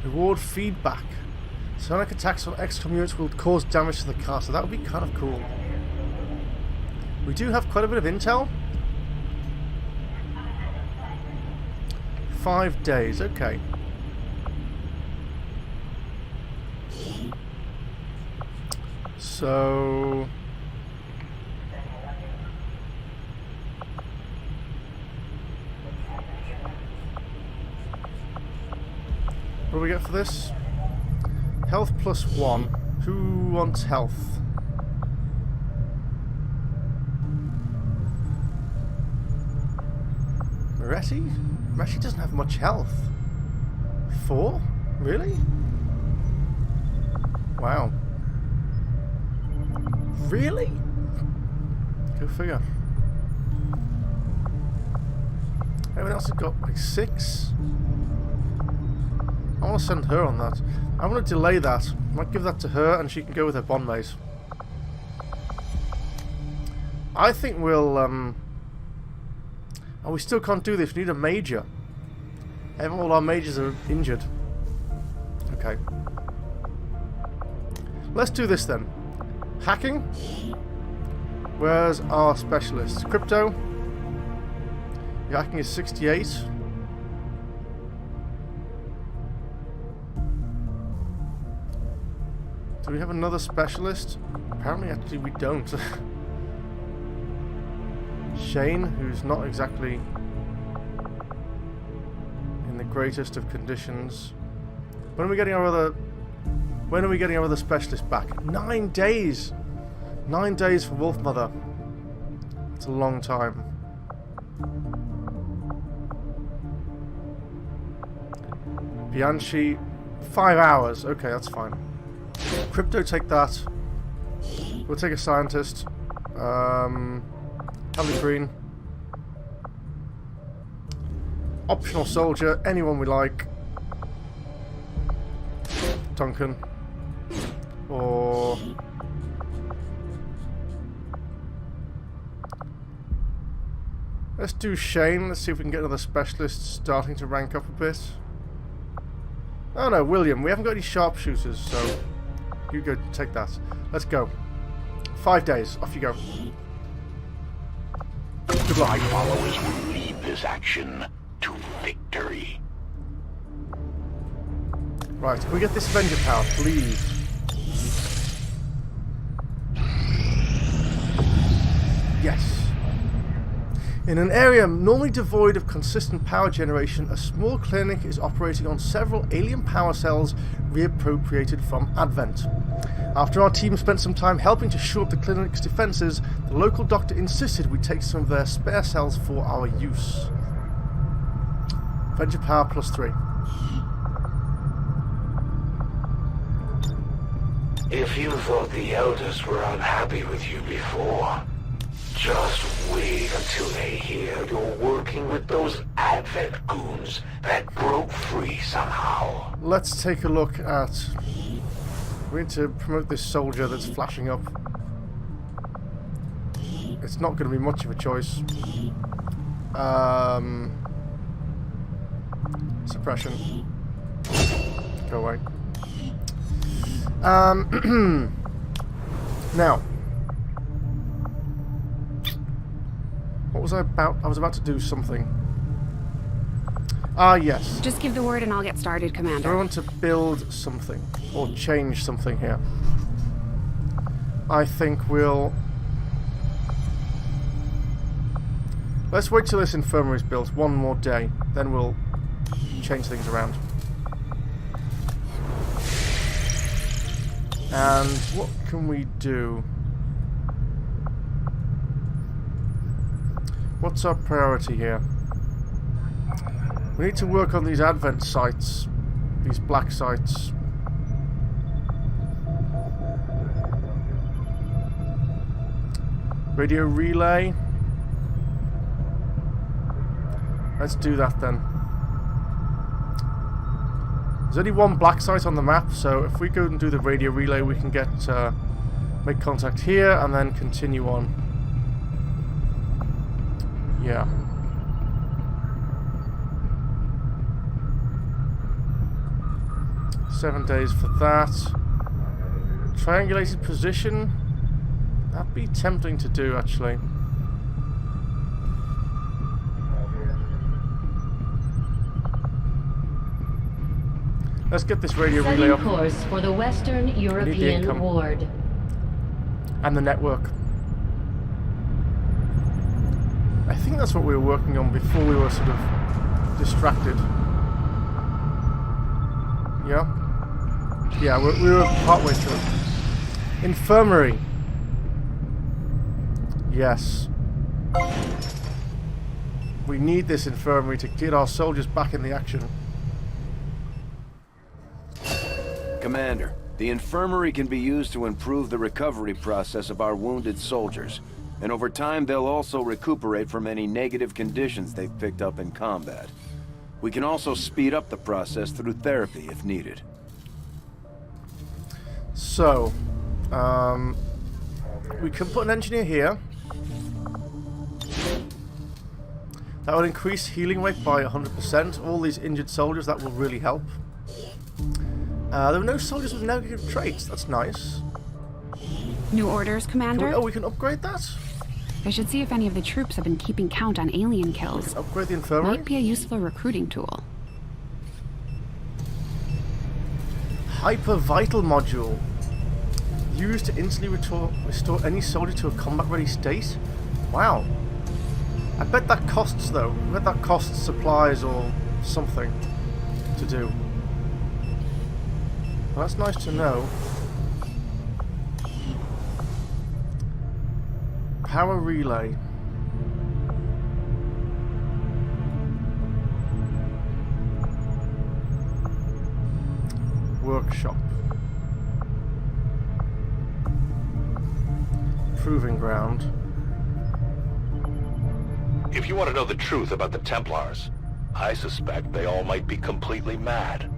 Reward feedback. Sonic attacks on XCOM units will cause damage to the car, so that would be kind of cool. We do have quite a bit of intel. 5 days, okay. So... what do we get for this? Health +1. Who wants health? Moretti? Moretti doesn't have much health. 4? Really? Wow. Really? Go figure. Everyone else has got like 6. I want to send her on that. I want to delay that. I might give that to her and she can go with her bond mate. I think we'll... oh, we still can't do this. We need a major. All our majors are injured. Okay. Let's do this then. Hacking. Where's our specialist? Crypto. Your hacking is 68. Do we have another specialist? Apparently, actually, we don't. Shen, who's not exactly in the greatest of conditions. When are we getting our other? When are we getting our other specialist back? 9 days. 9 days for Wolf Mother. It's a long time. Bianchi, 5 hours. Okay, that's fine. Crypto, take that. We'll take a scientist. Harley Green. Optional soldier, anyone we like. Duncan. Or... let's do Shane. Let's see if we can get another specialist starting to rank up a bit. Oh no, William. We haven't got any sharpshooters, so you go take that. Let's go. 5 days. Off you go. Good luck. My followers will lead this action to victory. Right, can we get this Avenger power, please? Yes. In an area normally devoid of consistent power generation, a small clinic is operating on several alien power cells reappropriated from Advent. After our team spent some time helping to shore up the clinic's defenses, the local doctor insisted we take some of their spare cells for our use. Avenger power +3. If you thought the elders were unhappy with you before, just wait until they hear you're working with those Advent goons that broke free somehow. Let's take a look at... we need to promote this soldier that's flashing up. It's not going to be much of a choice. Suppression. Go away. Now, what was I about? I was about to do something. Ah, yes. Just give the word and I'll get started, Commander. I want to build something, or change something here. I think we'll... let's wait till this infirmary is built, one more day, then we'll change things around. And what can we do? What's our priority here? We need to work on these Advent sites, these black sites. Radio relay. Let's do that then. There's only one black site on the map, so if we go and do the radio relay, we can get make contact here and then continue on. Yeah. $7 days for that. Triangulated position. That'd be tempting to do, actually. Let's get this radio relay up. Setting course for the Western European Ward. and the network. I think that's what we were working on before we were sort of distracted. Yeah? Yeah, we were partway through. Infirmary. Yes. We need this infirmary to get our soldiers back in the action. Commander, the infirmary can be used to improve the recovery process of our wounded soldiers. And over time, they'll also recuperate from any negative conditions they've picked up in combat. We can also speed up the process through therapy if needed. So, we can put an engineer here. That would increase healing rate by 100%. All these injured soldiers, that will really help. There were no soldiers with negative traits. That's nice. New orders, Commander? We can upgrade that? I should see if any of the troops have been keeping count on alien kills. Upgrade the infirmary? Might be a useful recruiting tool. Hyper Vital Module. Used to instantly restore any soldier to a combat-ready state? Wow. I bet that costs, though. I bet that costs supplies or something to do. Well, that's nice to know. Power relay. Workshop. Proving ground. If you want to know the truth about the Templars, I suspect they all might be completely mad.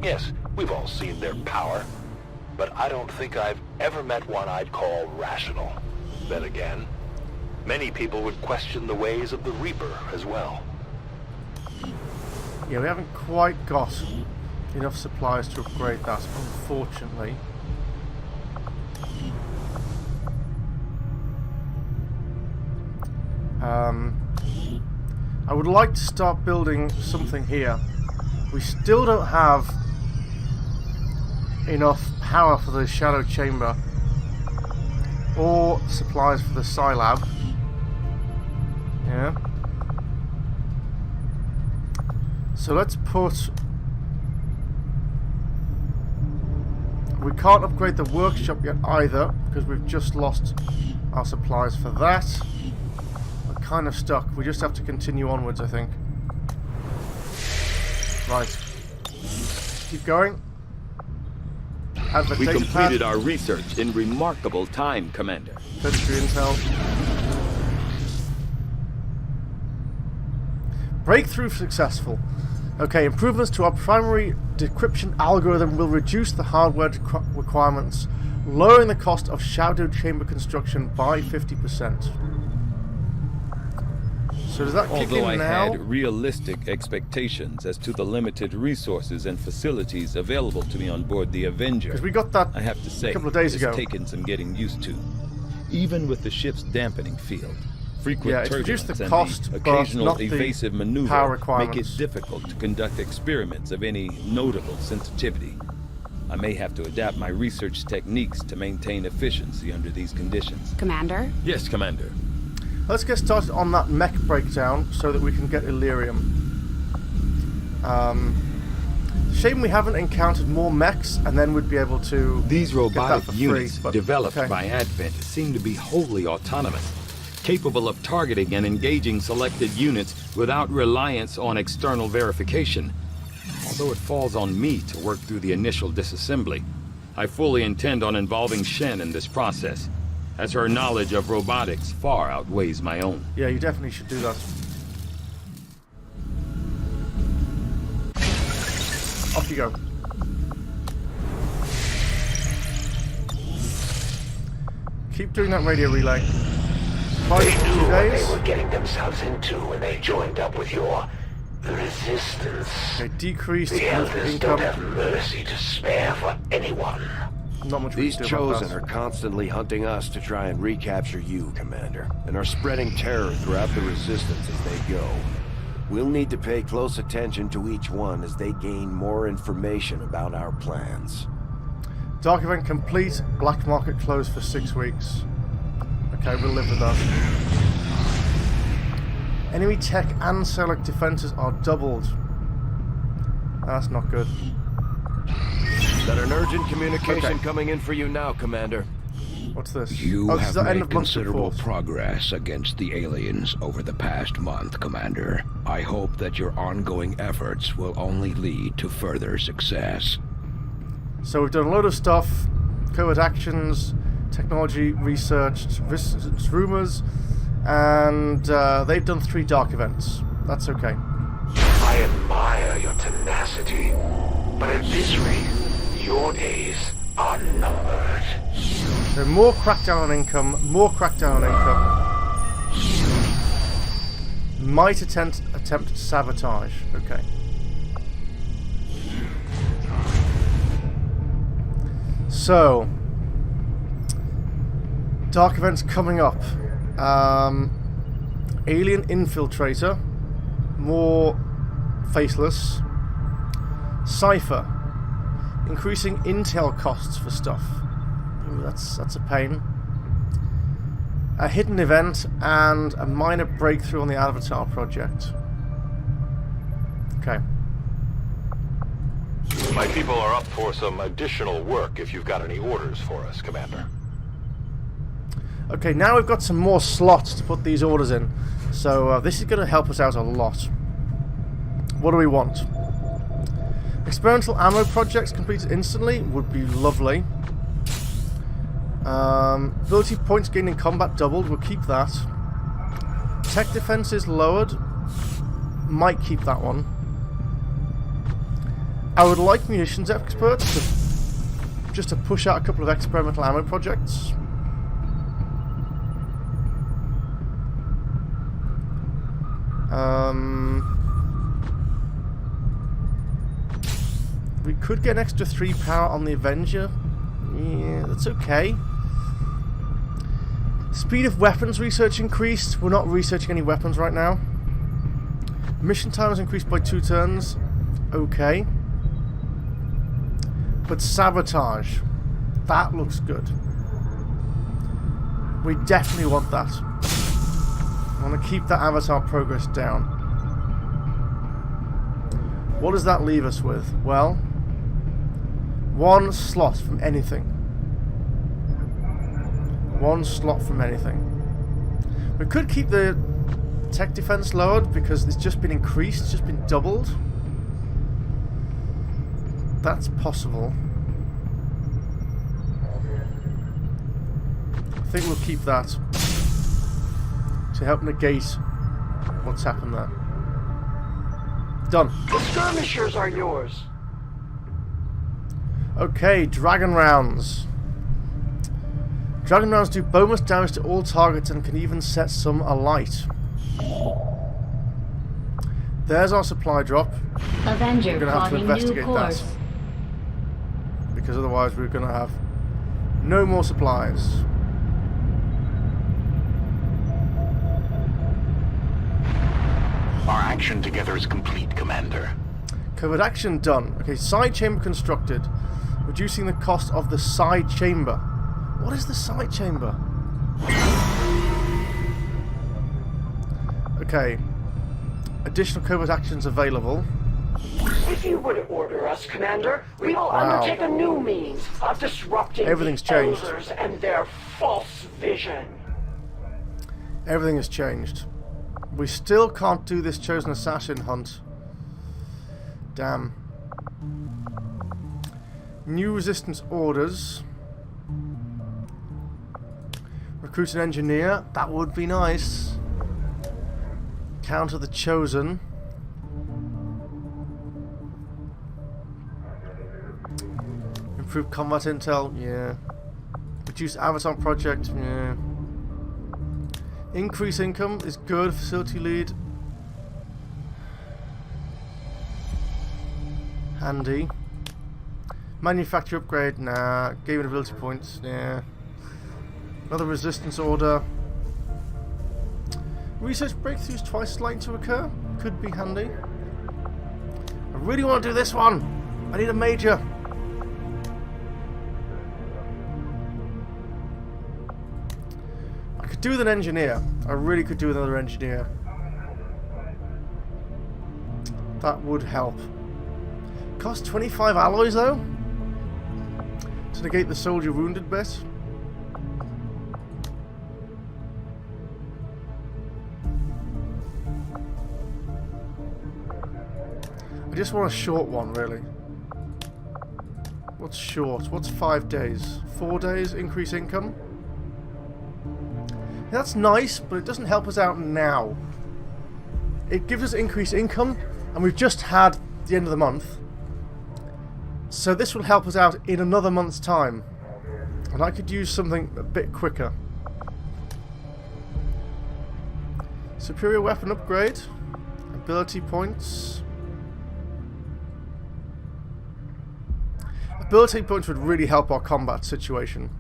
Yes, we've all seen their power, but I don't think I've ever met one I'd call rational. Then again, many people would question the ways of the Reaper as well. Yeah, we haven't quite got enough supplies to upgrade that, unfortunately. I would like to start building something here. We still don't have enough power for the Shadow Chamber or supplies for the Scilab. Yeah. So let's put... We can't upgrade the workshop yet either, because we've just lost our supplies for that. We're kind of stuck. We just have to continue onwards, I think. Right. Keep going. We completed our research in remarkable time, Commander. Tertiary intel. Breakthrough successful. Okay, improvements to our primary decryption algorithm will reduce the hardware requirements, lowering the cost of shadow chamber construction by 50%. So does that kick in now? Although I had realistic expectations as to the limited resources and facilities available to me on board the Avenger, because we got that I have to say, a couple of days ago. It's taken some getting used to. Even with the ship's dampening field, frequent turbulence the and cost, the occasional not evasive the maneuver power make requirements. it difficult to conduct experiments of any notable sensitivity. I may have to adapt my research techniques to maintain efficiency under these conditions. Commander? Yes, Commander. Let's get started on that mech breakdown so that we can get Illyrium. Shame we haven't encountered more mechs, and then we'd be able to These robotic get that for units free, developed okay. by Advent seem to be wholly autonomous, capable of targeting and engaging selected units without reliance on external verification. Although it falls on me to work through the initial disassembly, I fully intend on involving Shen in this process, as her knowledge of robotics far outweighs my own. Yeah, you definitely should do that. Off you go. Keep doing that radio relay. They knew what they were getting themselves into when they joined up with your resistance. Okay, decreased The Elders income. don't have mercy to spare for anyone. Not much we These can do about Chosen that. are constantly hunting us to try and recapture you, Commander, and are spreading terror throughout the Resistance as they go. We'll need to pay close attention to each one as they gain more information about our plans. Dark event complete. Black market closed for 6 weeks. Okay, we'll live with that. Enemy tech and Select defenses are doubled. That's not good. Got an urgent communication coming in for you now, Commander. What's this? You this is have the end made of month considerable report. progress against the aliens over the past month, Commander. I hope that your ongoing efforts will only lead to further success. So we've done a load of stuff. Covert actions, technology researched, rumors, and they've done 3 dark events. That's okay. I admire your tenacity, but at this rate, your days are numbered. So more crackdown on income, more crackdown on income. Might attempt sabotage. Okay. So, dark events coming up. Alien infiltrator, more faceless. Cypher, increasing intel costs for stuff. Ooh, that's a pain. A hidden event and a minor breakthrough on the Avatar project. Okay. My people are up for some additional work if you've got any orders for us, Commander. Okay, now we've got some more slots to put these orders in. So this is going to help us out a lot. What do we want? Experimental ammo projects completed instantly would be lovely. Ability points gained in combat doubled. We'll keep that. Tech defense is lowered. Might keep that one. I would like munitions experts just to push out a couple of experimental ammo projects. We could get an extra 3 power on the Avenger. Yeah, that's okay. Speed of weapons research increased. We're not researching any weapons right now. Mission time has increased by 2 turns. Okay. But sabotage. That looks good. We definitely want that. I want to keep that Avatar progress down. What does that leave us with? Well, 1 slot from anything. 1 slot from anything. We could keep the tech defense lowered because it's just been increased, it's just been doubled. That's possible. I think we'll keep that to help negate what's happened there. Done. The skirmishers are yours. Okay, dragon rounds. Dragon rounds do bonus damage to all targets and can even set some alight. There's our supply drop. Avenger we're going to have to plotting investigate new course. that. Because otherwise we're going to have no more supplies. Our action together is complete, Commander. Covert action done. Okay, side chamber constructed. Reducing the cost of the side chamber. What is the side chamber? Okay. Additional covert actions available. If you would order us, Commander, we will undertake a new means of disrupting Everything's the changed. elders and their false vision. Everything has changed. We still can't do this chosen assassin hunt. Damn. New resistance orders. Recruit an engineer. That would be nice. Counter the chosen. Improve combat intel. Yeah. Reduce Avatar project. Yeah. Increase income is good. Facility lead. Handy. Manufacture upgrade. Nah. Game ability points. Yeah. Another resistance order. Research breakthroughs twice as likely to occur. Could be handy. I really want to do this one. I need a major. do with an engineer. I really could do with another engineer. That would help. Cost 25 alloys though? To negate the soldier wounded bit. I just want a short one, really. What's short? What's 5 days? 4 days increase income? Yeah, that's nice, but it doesn't help us out now. It gives us increased income, and we've just had the end of the month. So this will help us out in another month's time. And I could use something a bit quicker. Superior weapon upgrade. Ability points. Ability points would really help our combat situation.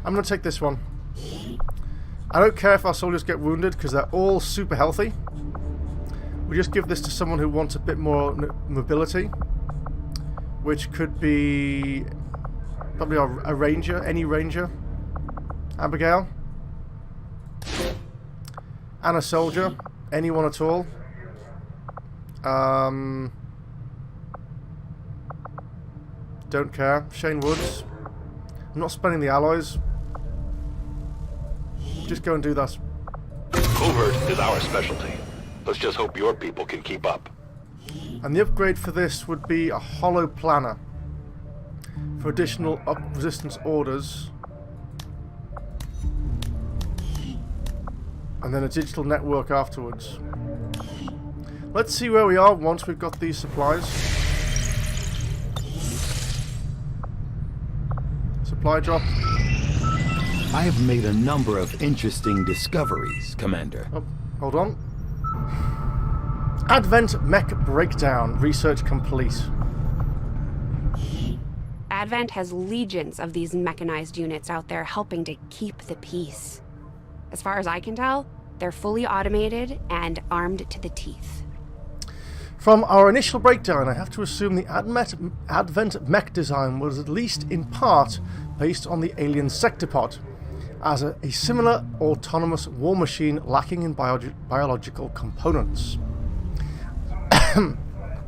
I'm going to take this one. I don't care if our soldiers get wounded because they're all super healthy. We just give this to someone who wants a bit more mobility, which could be probably a ranger, any ranger. Abigail. And a soldier, anyone at all. Don't care. Shane Woods. I'm not spending the alloys. Just go and do that. Covert is our specialty. Let's just hope your people can keep up. And the upgrade for this would be a hollow planner. For additional resistance orders. And then a digital network afterwards. Let's see where we are once we've got these supplies. Supply drop. I have made a number of interesting discoveries, Commander. Oh, hold on. Advent mech breakdown. Research complete. Advent has legions of these mechanized units out there helping to keep the peace. As far as I can tell, they're fully automated and armed to the teeth. From our initial breakdown, I have to assume the Advent mech design was at least in part based on the alien sectopod, as a similar autonomous war machine lacking in biological components.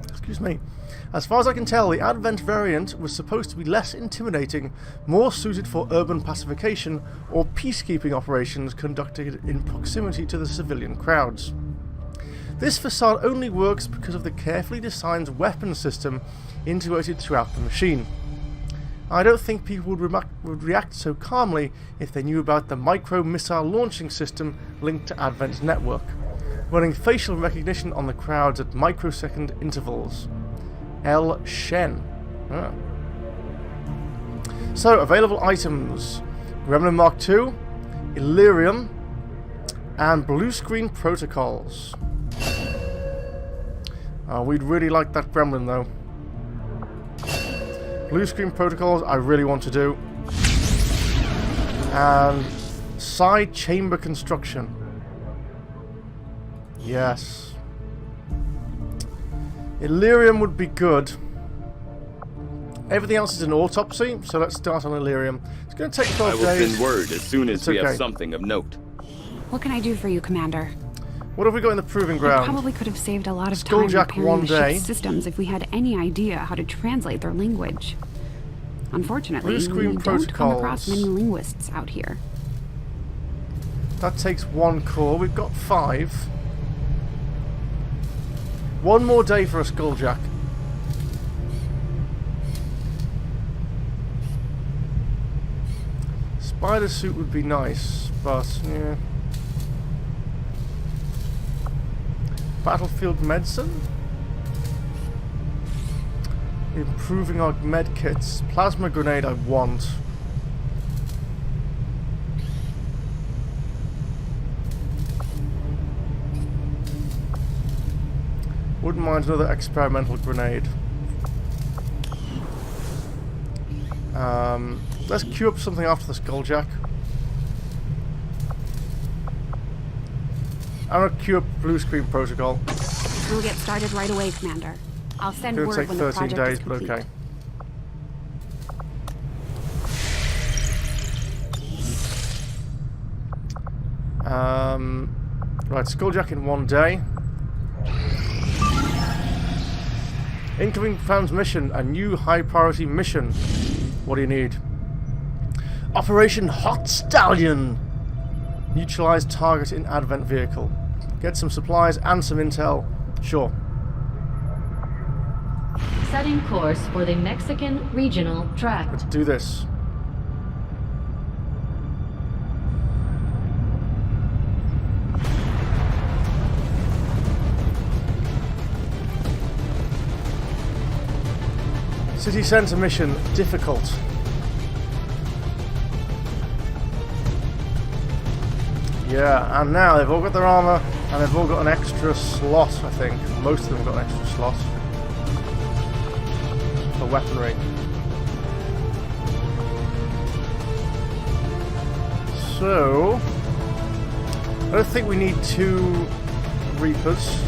Excuse me. As far as I can tell, the Advent variant was supposed to be less intimidating, more suited for urban pacification or peacekeeping operations conducted in proximity to the civilian crowds. This facade only works because of the carefully designed weapon system integrated throughout the machine. I don't think people would react so calmly if they knew about the micro-missile launching system linked to Advent's network, running facial recognition on the crowds at microsecond intervals. Shen. Ah. So, available items. Gremlin Mark II, Illyrium, and blue screen protocols. We'd really like that Gremlin though. Blue screen protocols I really want to do. And side chamber construction. Yes. Illyrium would be good. Everything else is an autopsy, so let's start on Illyrium. It's going to take 12 days. I will send word as soon as we have something of note. What can I do for you, Commander? What have we got in the proving ground? We probably could have saved a lot of time repairing the ship's systems if we had any idea how to translate their language. Unfortunately, we don't come across many linguists out here. That takes 1 core. We've got 5. 1 more day for a Skulljack. Spider suit would be nice, but yeah. Battlefield medicine? Improving our med kits. Plasma grenade I want. Wouldn't mind another experimental grenade. Let's queue up something after the Skulljack. Anarchy blue screen protocol. We'll get started right away, Commander. I'll send It'll word take when the 13 project days, is but complete. okay. Right, Skulljack in 1 day. Incoming transmission, a new high priority mission. What do you need? Operation Hot Stallion. Neutralize target in advent vehicle. Get some supplies and some intel. Sure. Setting course for the Mexican Regional Tract. Let's do this. City Centre mission, difficult. Yeah, and now they've all got their armour and they've all got an extra slot, I think. Most of them got an extra slot for weaponry. So, I don't think we need 2 Reapers.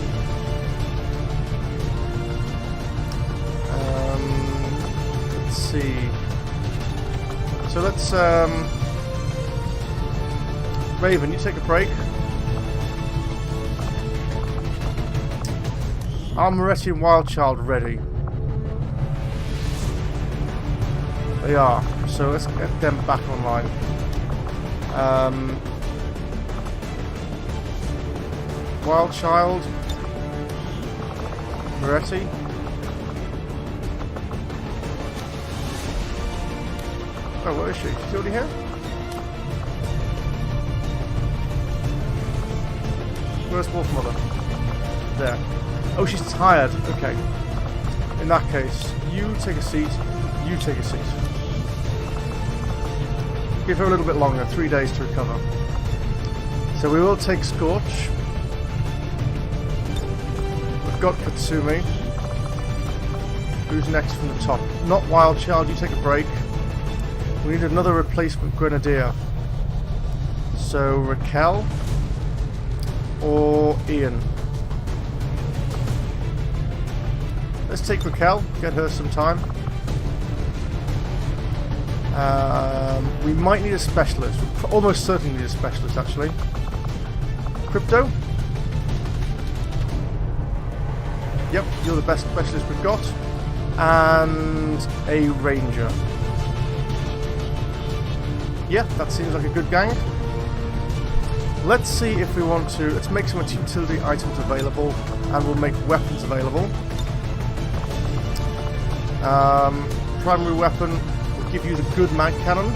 Let's see. So let's Raven, you take a break. Armoretti and Wildchild ready. They are. So let's get them back online. Wildchild. Moretti. Oh, where is she? She's already here? Where's Wolf Mother? There. Oh, she's tired. Okay. In that case, you take a seat. You take a seat. Give her a little bit longer. 3 days to recover. So we will take Scorch. We've got Katsumi. Who's next from the top? Not Wildchild. You take a break. We need another replacement Grenadier. So Raquel or Ian. Let's take Raquel, get her some time. We might need a specialist. We almost certainly need a specialist, actually. Crypto? Yep, you're the best specialist we've got. And a ranger. Yeah, that seems like a good gang. Let's see if we want to... Let's make some utility items available, and we'll make weapons available. Primary weapon will give you the good mag cannon.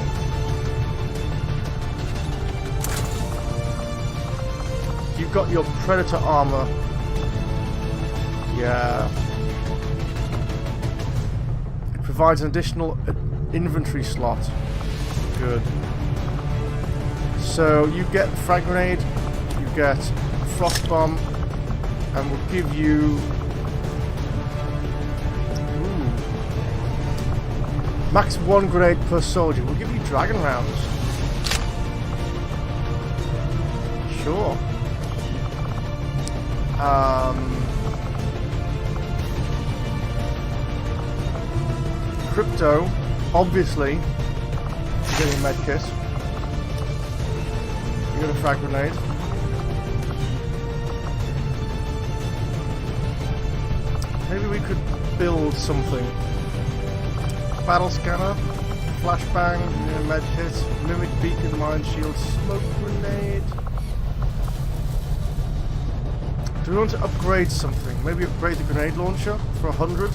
You've got your Predator armor. Yeah. It provides an additional inventory slot. Good. So you get the frag grenade, you get frost bomb, and we'll give you max 1 grenade per soldier. We'll give you dragon rounds. Sure. Crypto, obviously, you're getting a med kit. You got a frag grenade. Maybe we could build something. Battle scanner, flashbang, med kit, mimic beacon, mine shield, smoke grenade. Do we want to upgrade something? Maybe upgrade the grenade launcher for 100?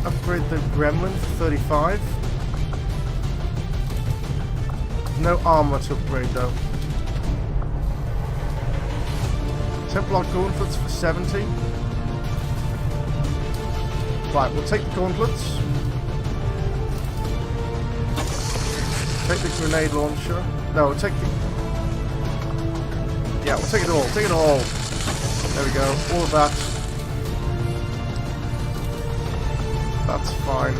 Upgrade the gremlin for 35. No armor to upgrade though. Templar gauntlets for 70. Right, we'll take the gauntlets. Take the grenade launcher. No, we'll take the... Yeah, we'll take it all. Take it all. There we go. All of that. That's fine.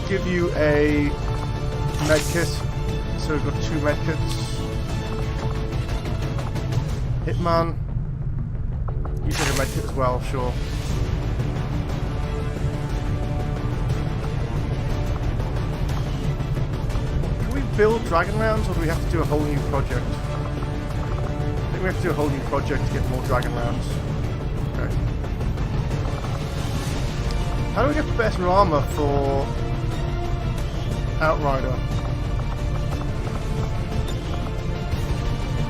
give you a med kit. So we've got 2 med kits. Hitman. You take a med kit as well, sure. Can we build dragon rounds, or do we have to do a whole new project? I think we have to do a whole new project to get more dragon rounds. Okay. How do we get better armor for Outrider?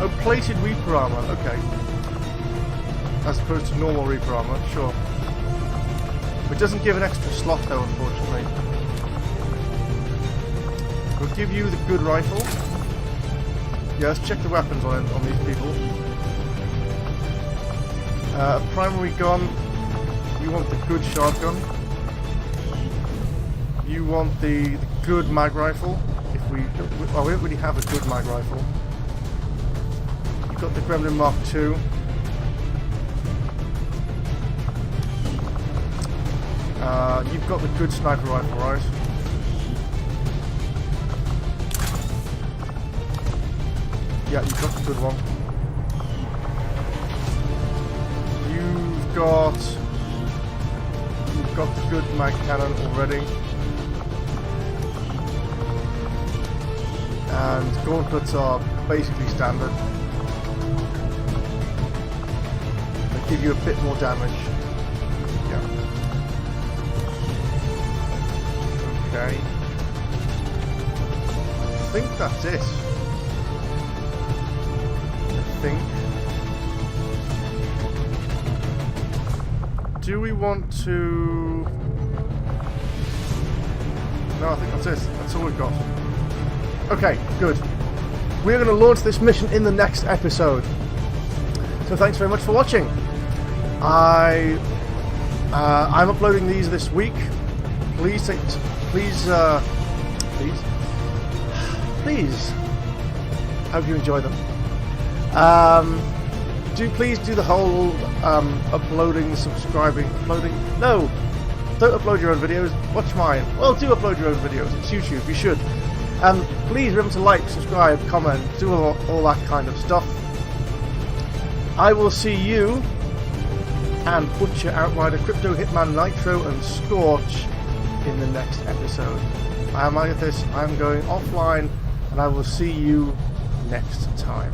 Oh, plated Reaper armor, okay. As opposed to normal Reaper armor, sure. It doesn't give an extra slot though, unfortunately. We'll give you the good rifle. Yeah, let's check the weapons on these people. Primary gun. You want the good shotgun. You want the good mag rifle. If we don't really have a good mag rifle. You've got the Gremlin Mark II. You've got the good sniper rifle, right? Yeah, you've got the good one. You've got the good mag cannon already. And gauntlets are basically standard. They give you a bit more damage. Yeah. Okay. I think that's it. I think. Do we want to... No, I think that's it. That's all we've got. Okay, good. We're going to launch this mission in the next episode. So thanks very much for watching. I'm uploading these this week. Please, hope you enjoy them. Please do the whole uploading, subscribing, uploading. No, don't upload your own videos. Watch mine. Well, do upload your own videos. It's YouTube. You should. Please remember to like, subscribe, comment, do all that kind of stuff. I will see you and Butcher, Outrider, Crypto, Hitman, Nitro, and Scorch in the next episode. I am Agatheis. I'm going offline, and I will see you next time.